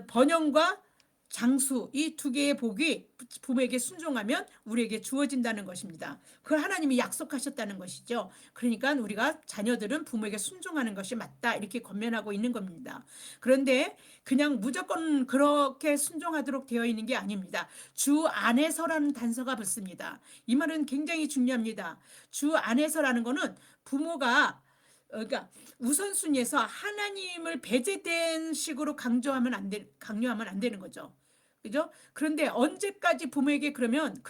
번영과 장수 이 두 개의 복이 부모에게 순종하면 우리에게 주어진다는 것입니다. 그걸 하나님이 약속하셨다는 것이죠. 그러니까 우리가 자녀들은 부모에게 순종하는 것이 맞다 이렇게 권면하고 있는 겁니다. 그런데 그냥 무조건 그렇게 순종하도록 되어 있는 게 아닙니다. 주 안에서라는 단서가 붙습니다. 이 말은 굉장히 중요합니다. 주 안에서라는 거는 부모가 그러니까 우선순위에서 하나님을 배제된 식으로 강요하면 안 되는 거죠. 그죠? 그런데 언제까지 부모에게 그러면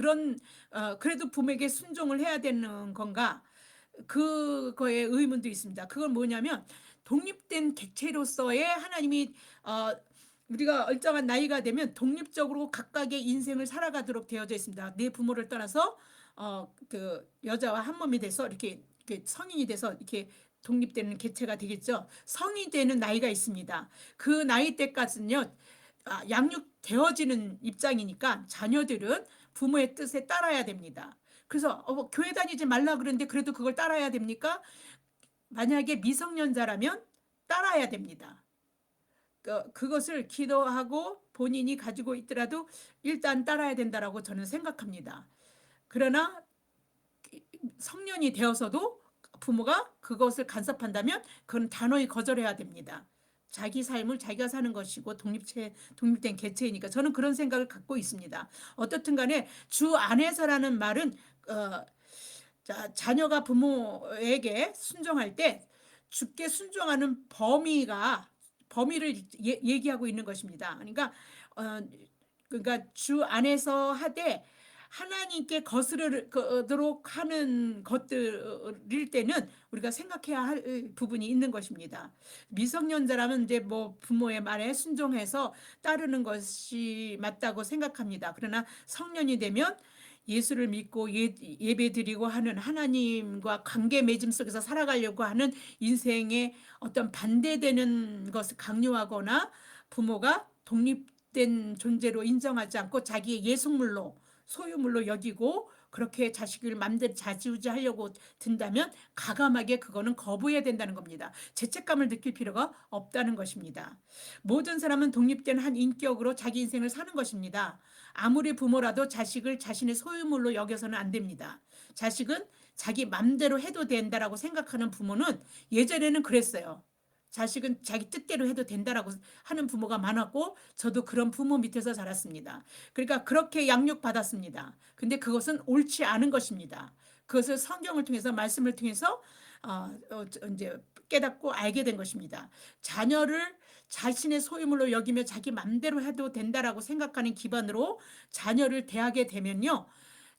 그래도 부모에게 순종을 해야 되는 건가? 그거에 의문도 있습니다. 그건 뭐냐면 독립된 객체로서의 하나님이 우리가 얼정한 나이가 되면 독립적으로 각각의 인생을 살아가도록 되어져 있습니다. 내 부모를 떠나서 그 여자와 한 몸이 돼서 이렇게 성인이 돼서 이렇게 독립되는 개체가 되겠죠. 성이 되는 나이가 있습니다. 그 나이 때까지는요. 양육되어지는 입장이니까 자녀들은 부모의 뜻에 따라야 됩니다. 그래서 교회 다니지 말라 그러는데 그래도 그걸 따라야 됩니까? 만약에 미성년자라면 따라야 됩니다. 그것을 기도하고 본인이 가지고 있더라도 일단 따라야 된다라고 저는 생각합니다. 그러나 성년이 되어서도 부모가 그것을 간섭한다면 그건 단호히 거절해야 됩니다. 자기 삶을 자기가 사는 것이고 독립된 개체이니까 저는 그런 생각을 갖고 있습니다. 어떻든 간에 주 안에서라는 말은 자녀가 부모에게 순종할 때 주께 순종하는 범위를 얘기하고 있는 것입니다. 그러니까 주 안에서 하되 하나님께 거스르도록 하는 것들일 때는 우리가 생각해야 할 부분이 있는 것입니다. 미성년자라면 이제 뭐 부모의 말에 순종해서 따르는 것이 맞다고 생각합니다. 그러나 성년이 되면 예수를 믿고 예배드리고 하는 하나님과 관계 맺음 속에서 살아가려고 하는 인생의 어떤 반대되는 것을 강요하거나 부모가 독립된 존재로 인정하지 않고 자기의 예속물로 소유물로 여기고 그렇게 자식을 맘대로 좌지우지하려고 든다면 과감하게 그거는 거부해야 된다는 겁니다. 죄책감을 느낄 필요가 없다는 것입니다. 모든 사람은 독립된 한 인격으로 자기 인생을 사는 것입니다. 아무리 부모라도 자식을 자신의 소유물로 여겨서는 안 됩니다. 자식은 자기 맘대로 해도 된다라고 생각하는 부모는 예전에는 그랬어요. 자식은 자기 뜻대로 해도 된다라고 하는 부모가 많았고 저도 그런 부모 밑에서 자랐습니다. 그러니까 그렇게 양육받았습니다. 근데 그것은 옳지 않은 것입니다. 그것을 성경을 통해서 말씀을 통해서 이제 깨닫고 알게 된 것입니다. 자녀를 자신의 소유물로 여기며 자기 맘대로 해도 된다라고 생각하는 기반으로 자녀를 대하게 되면요.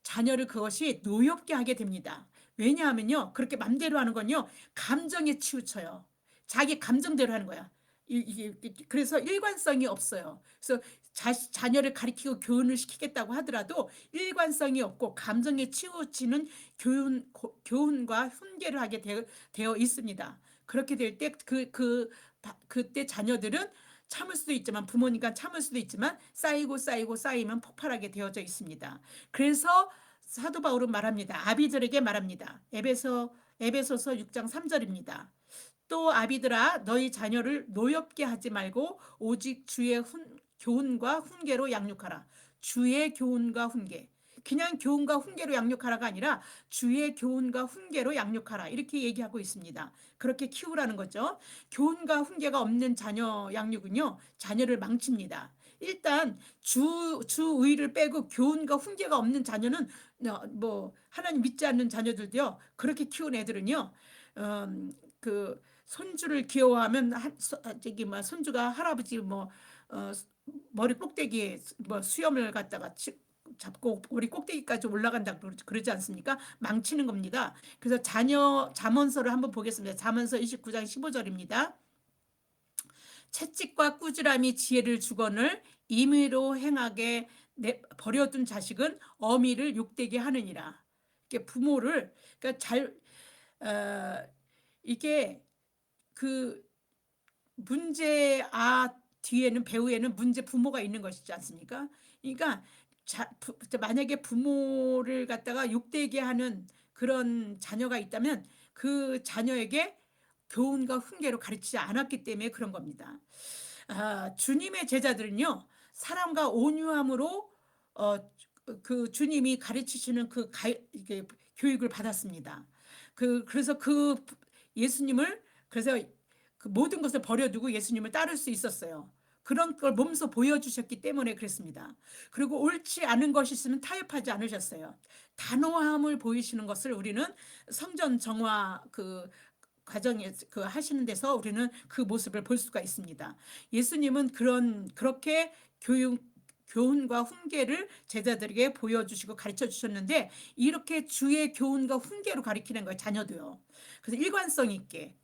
자녀를 그것이 노엽게 하게 됩니다. 왜냐하면요. 그렇게 맘대로 하는 건요. 감정에 치우쳐요. 자기 감정대로 하는 거야. 그래서 일관성이 없어요. 그래서 자녀를 가리키고 교훈을 시키겠다고 하더라도 일관성이 없고 감정에 치우치는 교훈과 훈계를 하게 되어 있습니다. 그렇게 될 때 그때 자녀들은 참을 수도 있지만 부모니까 참을 수도 있지만 쌓이면 폭발하게 되어져 있습니다. 그래서 사도 바울은 말합니다. 아비들에게 말합니다. 에베소서 6장 3절입니다. 또 아비들아 너희 자녀를 노엽게 하지 말고 오직 주의 교훈과 훈계로 양육하라. 주의 교훈과 훈계. 그냥 교훈과 훈계로 양육하라가 아니라 주의 교훈과 훈계로 양육하라. 이렇게 얘기하고 있습니다. 그렇게 키우라는 거죠. 교훈과 훈계가 없는 자녀 양육은요, 자녀를 망칩니다. 일단 주의를 빼고 교훈과 훈계가 없는 자녀는 뭐 하나님 믿지 않는 자녀들도요. 그렇게 키운 애들은요. 그 손주를 귀여워하면 저기 뭐 손주가 할아버지 뭐 머리 꼭대기에 뭐 수염을 갖다가 잡고 머리 꼭대기까지 올라간다 그러지 않습니까? 망치는 겁니다. 그래서 자녀 잠언서를 한번 보겠습니다. 잠언서 29장 15절입니다. 채찍과 꾸지람이 지혜를 주거늘 임의로 행하게 버려둔 자식은 어미를 욕되게 하느니라. 이게 부모를 그러니까 이게 그 뒤에는 배후에는 문제 부모가 있는 것이지 않습니까? 그러니까 만약에 부모를 갖다가 욕되게 하는 그런 자녀가 있다면 그 자녀에게 교훈과 훈계로 가르치지 않았기 때문에 그런 겁니다. 주님의 제자들은요, 사랑과 온유함으로 그 주님이 가르치시는 이게 교육을 받았습니다. 그래서 예수님을 그래서 그 모든 것을 버려두고 예수님을 따를 수 있었어요. 그런 걸 몸소 보여주셨기 때문에 그랬습니다. 그리고 옳지 않은 것이 있으면 타협하지 않으셨어요. 단호함을 보이시는 것을 우리는 성전 정화 과정에 하시는 데서 우리는 그 모습을 볼 수가 있습니다. 예수님은 그렇게 교훈과 훈계를 제자들에게 보여주시고 가르쳐 주셨는데 이렇게 주의 교훈과 훈계로 가르치는 거예요. 자녀도요. 그래서 일관성 있게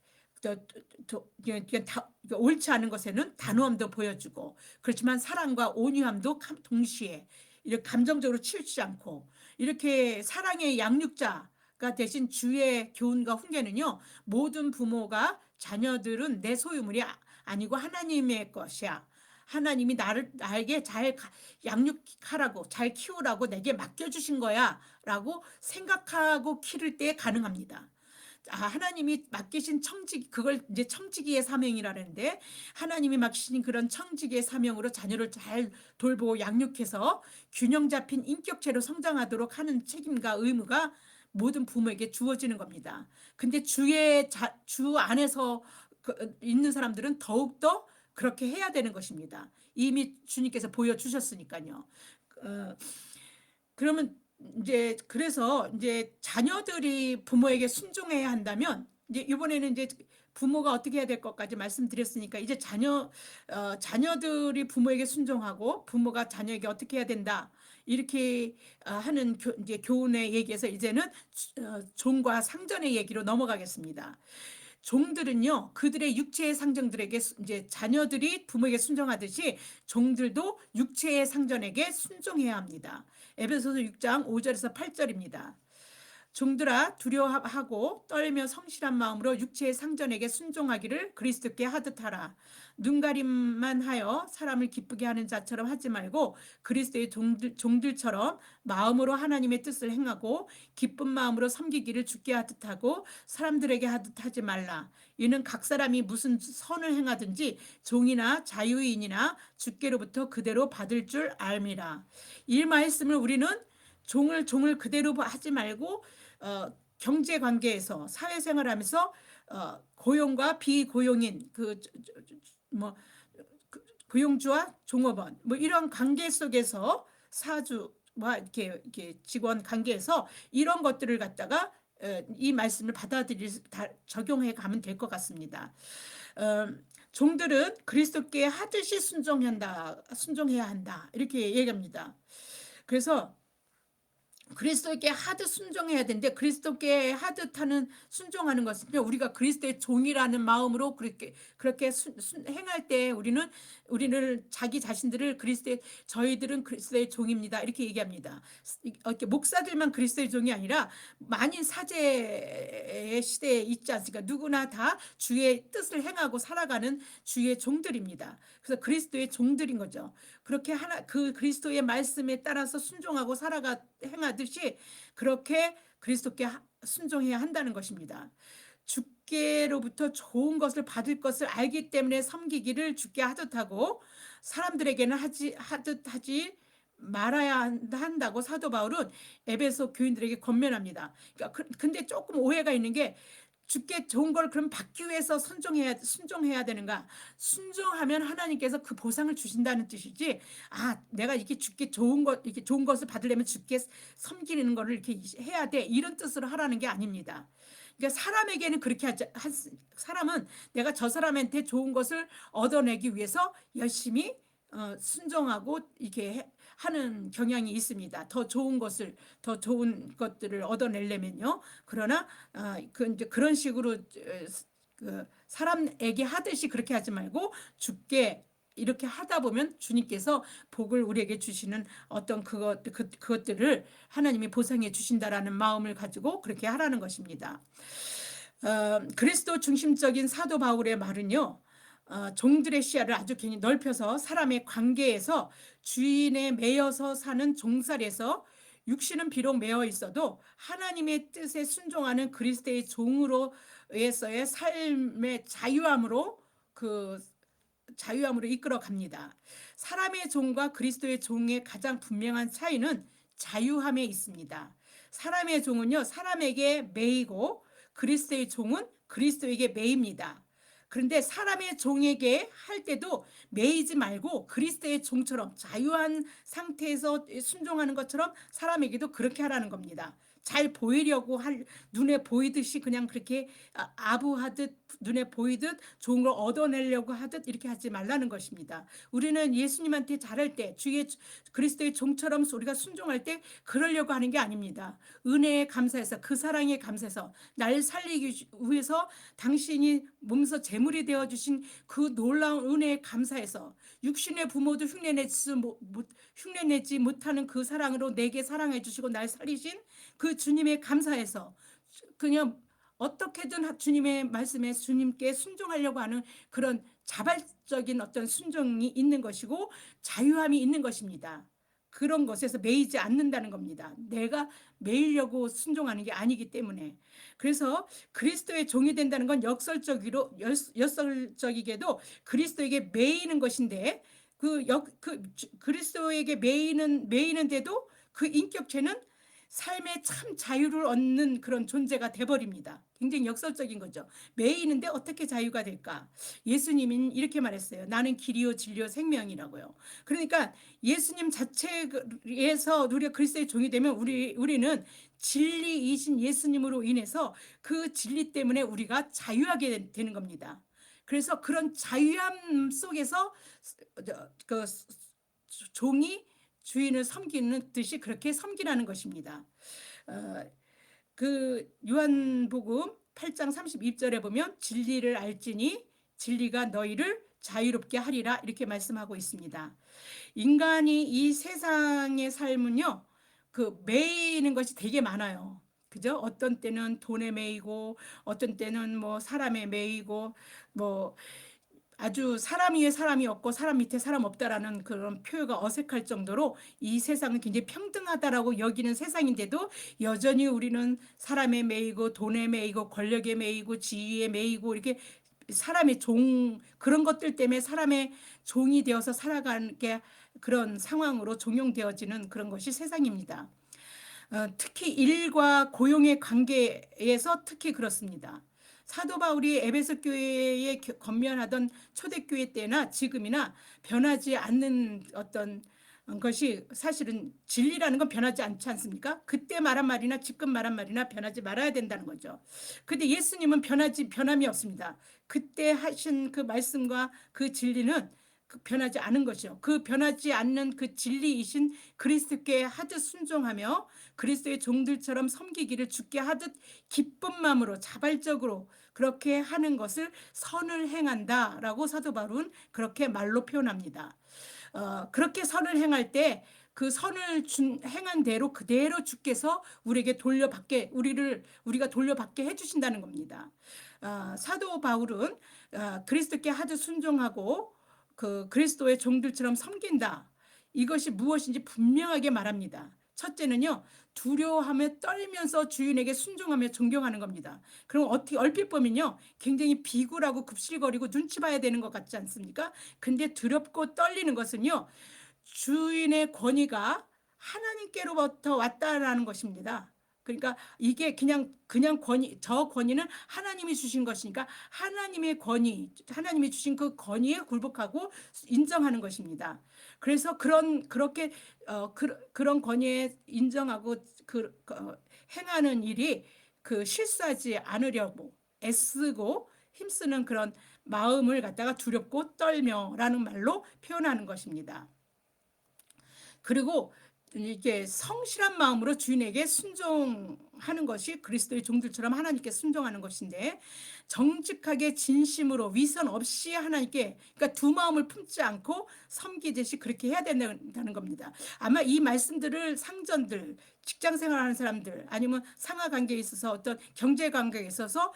옳지 않은 것에는 단호함도 보여주고 그렇지만 사랑과 온유함도 동시에 이렇게 감정적으로 치우치지 않고 이렇게 사랑의 양육자가 대신 주의 교훈과 훈계는요, 모든 부모가 자녀들은 내 소유물이 아니고 하나님의 것이야. 하나님이 나에게 잘 양육하라고 잘 키우라고 내게 맡겨주신 거야 라고 생각하고 기를 때 가능합니다. 하나님이 맡기신 그걸 이제 청지기의 사명이라는데 하나님이 맡기신 그런 청지기의 사명으로 자녀를 잘 돌보고 양육해서 균형 잡힌 인격체로 성장하도록 하는 책임과 의무가 모든 부모에게 주어지는 겁니다. 근데 주 안에서 있는 사람들은 더욱더 그렇게 해야 되는 것입니다. 이미 주님께서 보여주셨으니까요. 그러면 그래서 자녀들이 부모에게 순종해야 한다면 이제 이번에는 이제 부모가 어떻게 해야 될 것까지 말씀드렸으니까 이제 자녀들이 부모에게 순종하고 부모가 자녀에게 어떻게 해야 된다 이렇게 하는 이제 교훈의 얘기에서 이제는 종과 상전의 얘기로 넘어가겠습니다. 종들은요, 그들의 육체의 상정들에게 이제 자녀들이 부모에게 순종하듯이 종들도 육체의 상전에게 순종해야 합니다. 에베소서 6장 5절에서 8절입니다. 종들아 두려워하고 떨며 성실한 마음으로 육체의 상전에게 순종하기를 그리스도께 하듯 하라. 눈가림만 하여 사람을 기쁘게 하는 자처럼 하지 말고 그리스도의 종들처럼 마음으로 하나님의 뜻을 행하고 기쁜 마음으로 섬기기를 주께 하듯 하고 사람들에게 하듯 하지 말라. 이는 각 사람이 무슨 선을 행하든지 종이나 자유인이나 주께로부터 그대로 받을 줄 알미라. 이 말씀을 우리는 종을 그대로 하지 말고 경제 관계에서 사회생활하면서 고용과 비고용인 뭐 고용주와 종업원 뭐 이런 관계 속에서 사주와 이렇게 직원 관계에서 이런 것들을 갖다가 이 말씀을 적용해 가면 될 것 같습니다. 종들은 그리스도께 하듯이 순종해야 한다 이렇게 얘기합니다. 그래서 그리스도께 하듯 순종해야 되는데 그리스도께 하듯 순종하는 것은 우리가 그리스도의 종이라는 마음으로 그렇게 행할 때 우리는 자기 자신들을 저희들은 그리스도의 종입니다 이렇게 얘기합니다. 이렇게 목사들만 그리스도의 종이 아니라 만인 사제의 시대에 있지 않습니까? 누구나 다 주의 뜻을 행하고 살아가는 주의 종들입니다. 그래서 그리스도의 종들인 거죠. 그렇게 그리스도의 말씀에 따라서 순종하고 행하듯이 하듯이 그렇게 그리스도께 순종해야 한다는 것입니다. 주께로부터 좋은 것을 받을 것을 알기 때문에 섬기기를 주께 하듯 하고 사람들에게는 하듯 하지 말아야 한다고 사도 바울은 에베소 교인들에게 권면합니다. 그러니까 근데 조금 오해가 있는 게 주께 좋은 걸 그럼 받기 위해서 순종해야 되는가? 순종하면 하나님께서 그 보상을 주신다는 뜻이지. 아, 내가 이렇게 주께 이렇게 좋은 것을 받으려면 주께 섬기는 거를 이렇게 해야 돼. 이런 뜻으로 하라는 게 아닙니다. 그러니까 사람에게는 그렇게 사람은 내가 저 사람한테 좋은 것을 얻어내기 위해서 열심히 순종하고 이렇게 하는 경향이 있습니다. 더 좋은 것들을 얻어내려면요. 그러나 이제 그런 식으로 그 사람에게 하듯이 그렇게 하지 말고 주께 이렇게 하다 보면 주님께서 복을 우리에게 주시는 어떤 그것들을 하나님이 보상해 주신다라는 마음을 가지고 그렇게 하라는 것입니다. 그리스도 중심적인 사도 바울의 말은요. 종들의 시야를 아주 굉장히 넓혀서 사람의 관계에서 주인에 매여서 사는 종살에서 육신은 비록 매여 있어도 하나님의 뜻에 순종하는 그리스도의 종으로서의 삶의 자유함으로 이끌어 갑니다. 사람의 종과 그리스도의 종의 가장 분명한 차이는 자유함에 있습니다. 사람의 종은요, 사람에게 매이고 그리스도의 종은 그리스도에게 매입니다. 그런데 사람의 종에게 할 때도 매이지 말고 그리스도의 종처럼 자유한 상태에서 순종하는 것처럼 사람에게도 그렇게 하라는 겁니다. 잘 보이려고 눈에 보이듯이 그냥 그렇게 아부하듯 눈에 보이듯 좋은 걸 얻어내려고 하듯 이렇게 하지 말라는 것입니다. 우리는 예수님한테 잘할 때 주의 그리스도의 종처럼 우리가 순종할 때 그러려고 하는 게 아닙니다. 은혜에 감사해서 그 사랑에 감사해서 날 살리기 위해서 당신이 몸소 제물이 되어주신 그 놀라운 은혜에 감사해서 육신의 부모도 흉내내지 못하는 그 사랑으로 내게 사랑해 주시고 날 살리신 그 주님에 감사해서 그냥 어떻게든 주님의 말씀에 주님께 순종하려고 하는 그런 자발적인 어떤 순종이 있는 것이고 자유함이 있는 것입니다. 그런 것에서 매이지 않는다는 겁니다. 내가 매이려고 순종하는 게 아니기 때문에. 그래서 그리스도의 종이 된다는 건 역설적이게도 그리스도에게 매이는 것인데 그리스도에게 매이는데도 그 인격체는 삶의 참 자유를 얻는 그런 존재가 돼버립니다. 굉장히 역설적인 거죠. 매이는데 어떻게 자유가 될까? 예수님은 이렇게 말했어요. 나는 길이요 진리요 생명이라고요. 그러니까 예수님 자체에서 우리가 그리스도의 종이 되면 우리는 진리이신 예수님으로 인해서 그 진리 때문에 우리가 자유하게 되는 겁니다. 그래서 그런 자유함 속에서 그 종이 주인을 섬기는 듯이 그렇게 섬기라는 것입니다. 그 요한복음 8장 32절에 보면 진리를 알지니 진리가 너희를 자유롭게 하리라 이렇게 말씀하고 있습니다. 인간이 이 세상의 삶은요, 그 매이는 것이 되게 많아요. 그죠? 어떤 때는 돈에 매이고, 어떤 때는 뭐 사람에 매이고, 뭐 아주 사람 위에 사람이 없고 사람 밑에 사람 없다라는 그런 표현가 어색할 정도로 이 세상은 굉장히 평등하다라고 여기는 세상인데도 여전히 우리는 사람에 매이고 돈에 매이고 권력에 매이고 지위에 매이고 이렇게 사람의 그런 것들 때문에 사람의 종이 되어서 살아가는 게 그런 상황으로 종용되어지는 그런 것이 세상입니다. 특히 일과 고용의 관계에서 특히 그렇습니다. 사도 바울이 에베소 교회에 건면하던 초대교회 때나 지금이나 변하지 않는 어떤 것이 사실은 진리라는 건 변하지 않지 않습니까? 그때 말한 말이나 지금 말한 말이나 변하지 말아야 된다는 거죠. 근데 예수님은 변함이 없습니다. 그때 하신 그 말씀과 그 진리는 변하지 않은 것이요. 그 변하지 않는 그 진리이신 그리스도께 하듯 순종하며 그리스도의 종들처럼 섬기기를 주께 하듯 기쁜 마음으로 자발적으로 그렇게 하는 것을 선을 행한다라고 사도 바울은 그렇게 말로 표현합니다. 그렇게 선을 행할 때 그 선을 행한 대로 그대로 주께서 우리가 돌려받게 해주신다는 겁니다. 사도 바울은 그리스도께 하듯 순종하고 그 그리스도의 종들처럼 섬긴다. 이것이 무엇인지 분명하게 말합니다. 첫째는요, 두려워하며 떨면서 주인에게 순종하며 존경하는 겁니다. 그럼 어떻게 얼핏 보면요, 굉장히 비굴하고 급실거리고 눈치 봐야 되는 것 같지 않습니까? 근데 두렵고 떨리는 것은요, 주인의 권위가 하나님께로부터 왔다라는 것입니다. 그러니까 이게 그냥 권위, 저 권위는 하나님이 주신 것이니까 하나님의 권위, 하나님이 주신 그 권위에 굴복하고 인정하는 것입니다. 그래서 그렇게 그런 권위에 인정하고 행하는 일이 실수하지 않으려고 애쓰고 힘쓰는 그런 마음을 갖다가 두렵고 떨며라는 말로 표현하는 것입니다. 그리고 이게 성실한 마음으로 주인에게 순종하는 것이 그리스도의 종들처럼 하나님께 순종하는 것인데, 정직하게 진심으로 위선 없이 하나님께, 그러니까 두 마음을 품지 않고 섬기듯이 그렇게 해야 된다는 겁니다. 아마 이 말씀들을 상전들, 직장 생활하는 사람들, 아니면 상하 관계에 있어서 어떤 경제 관계에 있어서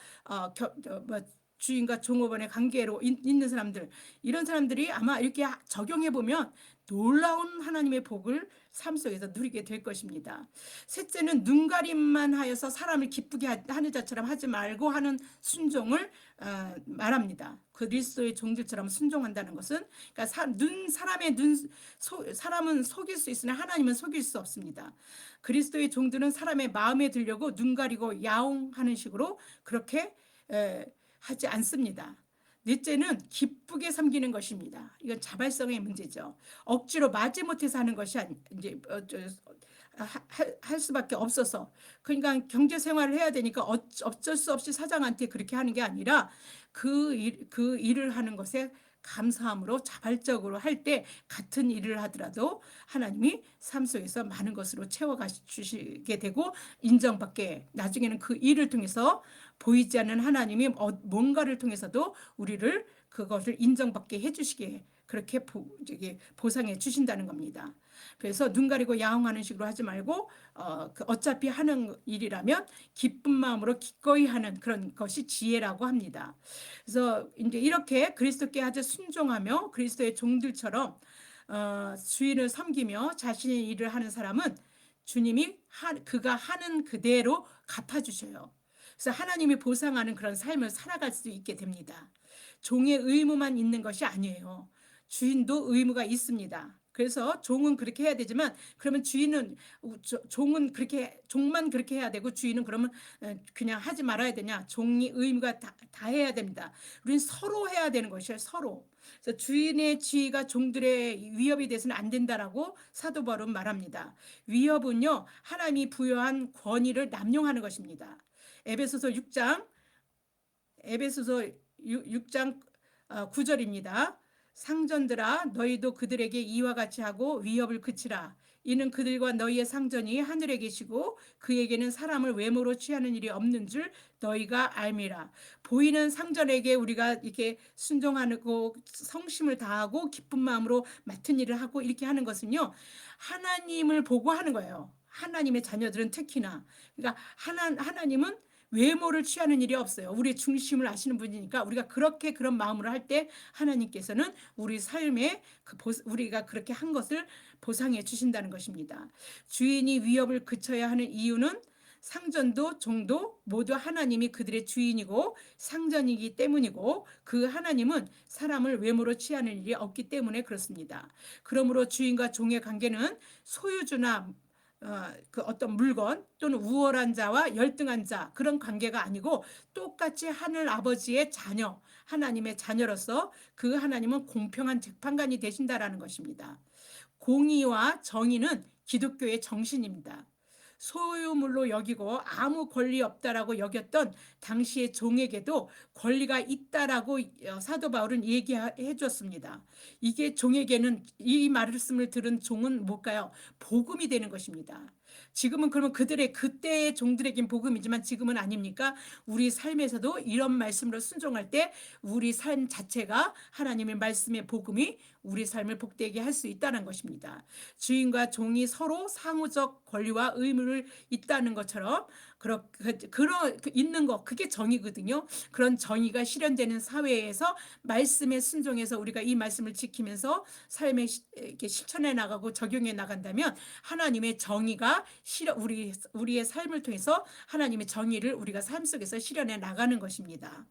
주인과 종업원의 관계로 있는 사람들, 이런 사람들이 아마 이렇게 적용해 보면 놀라운 하나님의 복을 삶 속에서 누리게 될 것입니다. 셋째는 눈가림만 하여서 사람을 기쁘게 하는 자처럼 하지 말고 하는 순종을 말합니다. 그리스도의 종들처럼 순종한다는 것은, 그러니까 사람은 속일 수 있으나 하나님은 속일 수 없습니다. 그리스도의 종들은 사람의 마음에 들려고 눈 가리고 야옹하는 식으로 그렇게 하지 않습니다. 넷째는 기쁘게 섬기는 것입니다. 이건 자발성의 문제죠. 억지로 마지못해서 하는 것이 이제 할 수밖에 없어서, 그러니까 경제 생활을 해야 되니까 어쩔 수 없이 사장한테 그렇게 하는 게 아니라 그 일을 하는 것에 감사함으로 자발적으로 할 때 같은 일을 하더라도 하나님이 삶 속에서 많은 것으로 채워주시게 되고 인정받게, 나중에는 그 일을 통해서 보이지 않는 하나님이 뭔가를 통해서도 우리를 그것을 인정받게 해주시게, 그렇게 보상해 주신다는 겁니다. 그래서 눈 가리고 야옹하는 식으로 하지 말고 어차피 하는 일이라면 기쁜 마음으로 기꺼이 하는 그런 것이 지혜라고 합니다. 그래서 이제 이렇게 그리스도께 아주 순종하며 그리스도의 종들처럼 주인을 섬기며 자신의 일을 하는 사람은 주님이 그가 하는 그대로 갚아주셔요. 그래서 하나님이 보상하는 그런 삶을 살아갈 수 있게 됩니다. 종의 의무만 있는 것이 아니에요. 주인도 의무가 있습니다. 그래서 종은 그렇게 해야 되지만, 그러면 종만 그렇게 해야 되고 주인은 그러면 그냥 하지 말아야 되냐? 종이 의무가 다 해야 됩니다. 우리는 서로 해야 되는 것이에요. 서로. 그래서 주인의 지위가 종들의 위협이 돼서는 안 된다라고 사도 바울은 말합니다. 위협은요, 하나님이 부여한 권위를 남용하는 것입니다. 에베소서 6장 9절입니다. 상전들아 너희도 그들에게 이와 같이 하고 위협을 그치라. 이는 그들과 너희의 상전이 하늘에 계시고 그에게는 사람을 외모로 취하는 일이 없는 줄 너희가 알미라. 보이는 상전에게 우리가 이렇게 순종하고 성심을 다하고 기쁜 마음으로 맡은 일을 하고 이렇게 하는 것은요, 하나님을 보고 하는 거예요. 하나님의 자녀들은 특히나. 그러니까 하나님은 외모를 취하는 일이 없어요. 우리의 중심을 아시는 분이니까 우리가 그렇게 그런 마음으로 할 때 하나님께서는 우리 삶에 우리가 그렇게 한 것을 보상해 주신다는 것입니다. 주인이 위협을 그쳐야 하는 이유는 상전도 종도 모두 하나님이 그들의 주인이고 상전이기 때문이고, 그 하나님은 사람을 외모로 취하는 일이 없기 때문에 그렇습니다. 그러므로 주인과 종의 관계는 소유주나 그 어떤 물건 또는 우월한 자와 열등한 자, 그런 관계가 아니고 똑같이 하늘 아버지의 자녀, 하나님의 자녀로서 그 하나님은 공평한 재판관이 되신다라는 것입니다. 공의와 정의는 기독교의 정신입니다. 소유물로 여기고 아무 권리 없다라고 여겼던 당시의 종에게도 권리가 있다라고 사도 바울은 얘기해 줬습니다. 이게 종에게는, 이 말씀을 들은 종은 뭘까요? 복음이 되는 것입니다. 지금은 그러면 그들의 그때의 종들에겐 복음이지만 지금은 아닙니까? 우리 삶에서도 이런 말씀으로 순종할 때 우리 삶 자체가 하나님의 말씀의 복음이 우리 삶을 복되게 할 수 있다는 것입니다. 주인과 종이 서로 상호적 권리와 의무를 있다는 것처럼 있는 거 그게 정의거든요. 그런 정의가 실현되는 사회에서 말씀에 순종해서 우리가 이 말씀을 지키면서 삶에 이렇게 실천해 나가고 적용해 나간다면 하나님의 정의가 우리의 삶을 통해서 하나님의 정의를 우리가 삶 속에서 실현해 나가는 것입니다.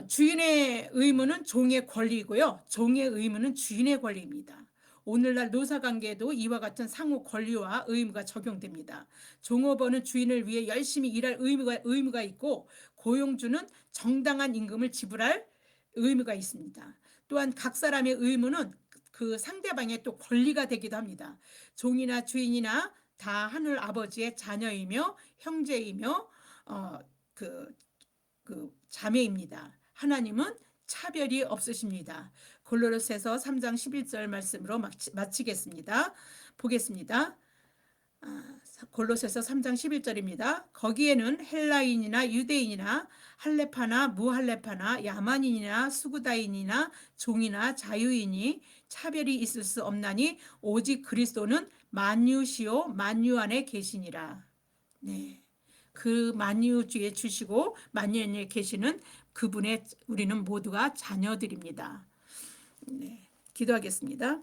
주인의 의무는 종의 권리이고요. 종의 의무는 주인의 권리입니다. 오늘날 노사관계에도 이와 같은 상호 권리와 의무가 적용됩니다. 종업원은 주인을 위해 열심히 일할 의무가 있고 고용주는 정당한 임금을 지불할 의무가 있습니다. 또한 각 사람의 의무는 그 상대방의 또 권리가 되기도 합니다. 종이나 주인이나 다 하늘 아버지의 자녀이며 형제이며 그 자매입니다. 하나님은 차별이 없으십니다. 골로새서 3장 11절 말씀으로 마치겠습니다. 보겠습니다. 골로새서 3장 11절입니다. 거기에는 헬라인이나 유대인이나 할레파나 무할레파나 야만인이나 수구다인이나 종이나 자유인이 차별이 있을 수 없나니 오직 그리스도는 만유시요 만유 안에 계시니라. 네. 그 만유주에 주시고 만유에 계시는 그분의 우리는 모두가 자녀들입니다. 네, 기도하겠습니다.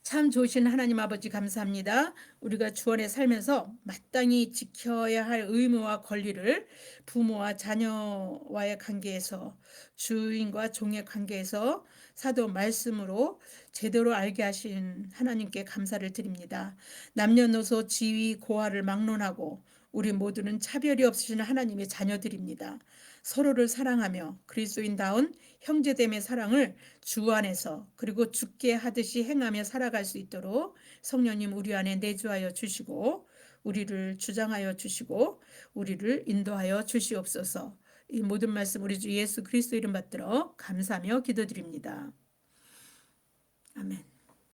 참 좋으신 하나님 아버지 감사합니다. 우리가 주 안에 살면서 마땅히 지켜야 할 의무와 권리를 부모와 자녀와의 관계에서 주인과 종의 관계에서 사도 말씀으로 제대로 알게 하신 하나님께 감사를 드립니다. 남녀노소 지위 고하를 막론하고 우리 모두는 차별이 없으신 하나님의 자녀들입니다. 서로를 사랑하며 그리스도인다운 형제됨의 사랑을 주 안에서 그리고 주께 하듯이 행하며 살아갈 수 있도록 성령님 우리 안에 내주하여 주시고 우리를 주장하여 주시고 우리를 인도하여 주시옵소서. 이 모든 말씀 우리 주 예수 그리스도 이름 받들어 감사하며 기도드립니다. 아멘.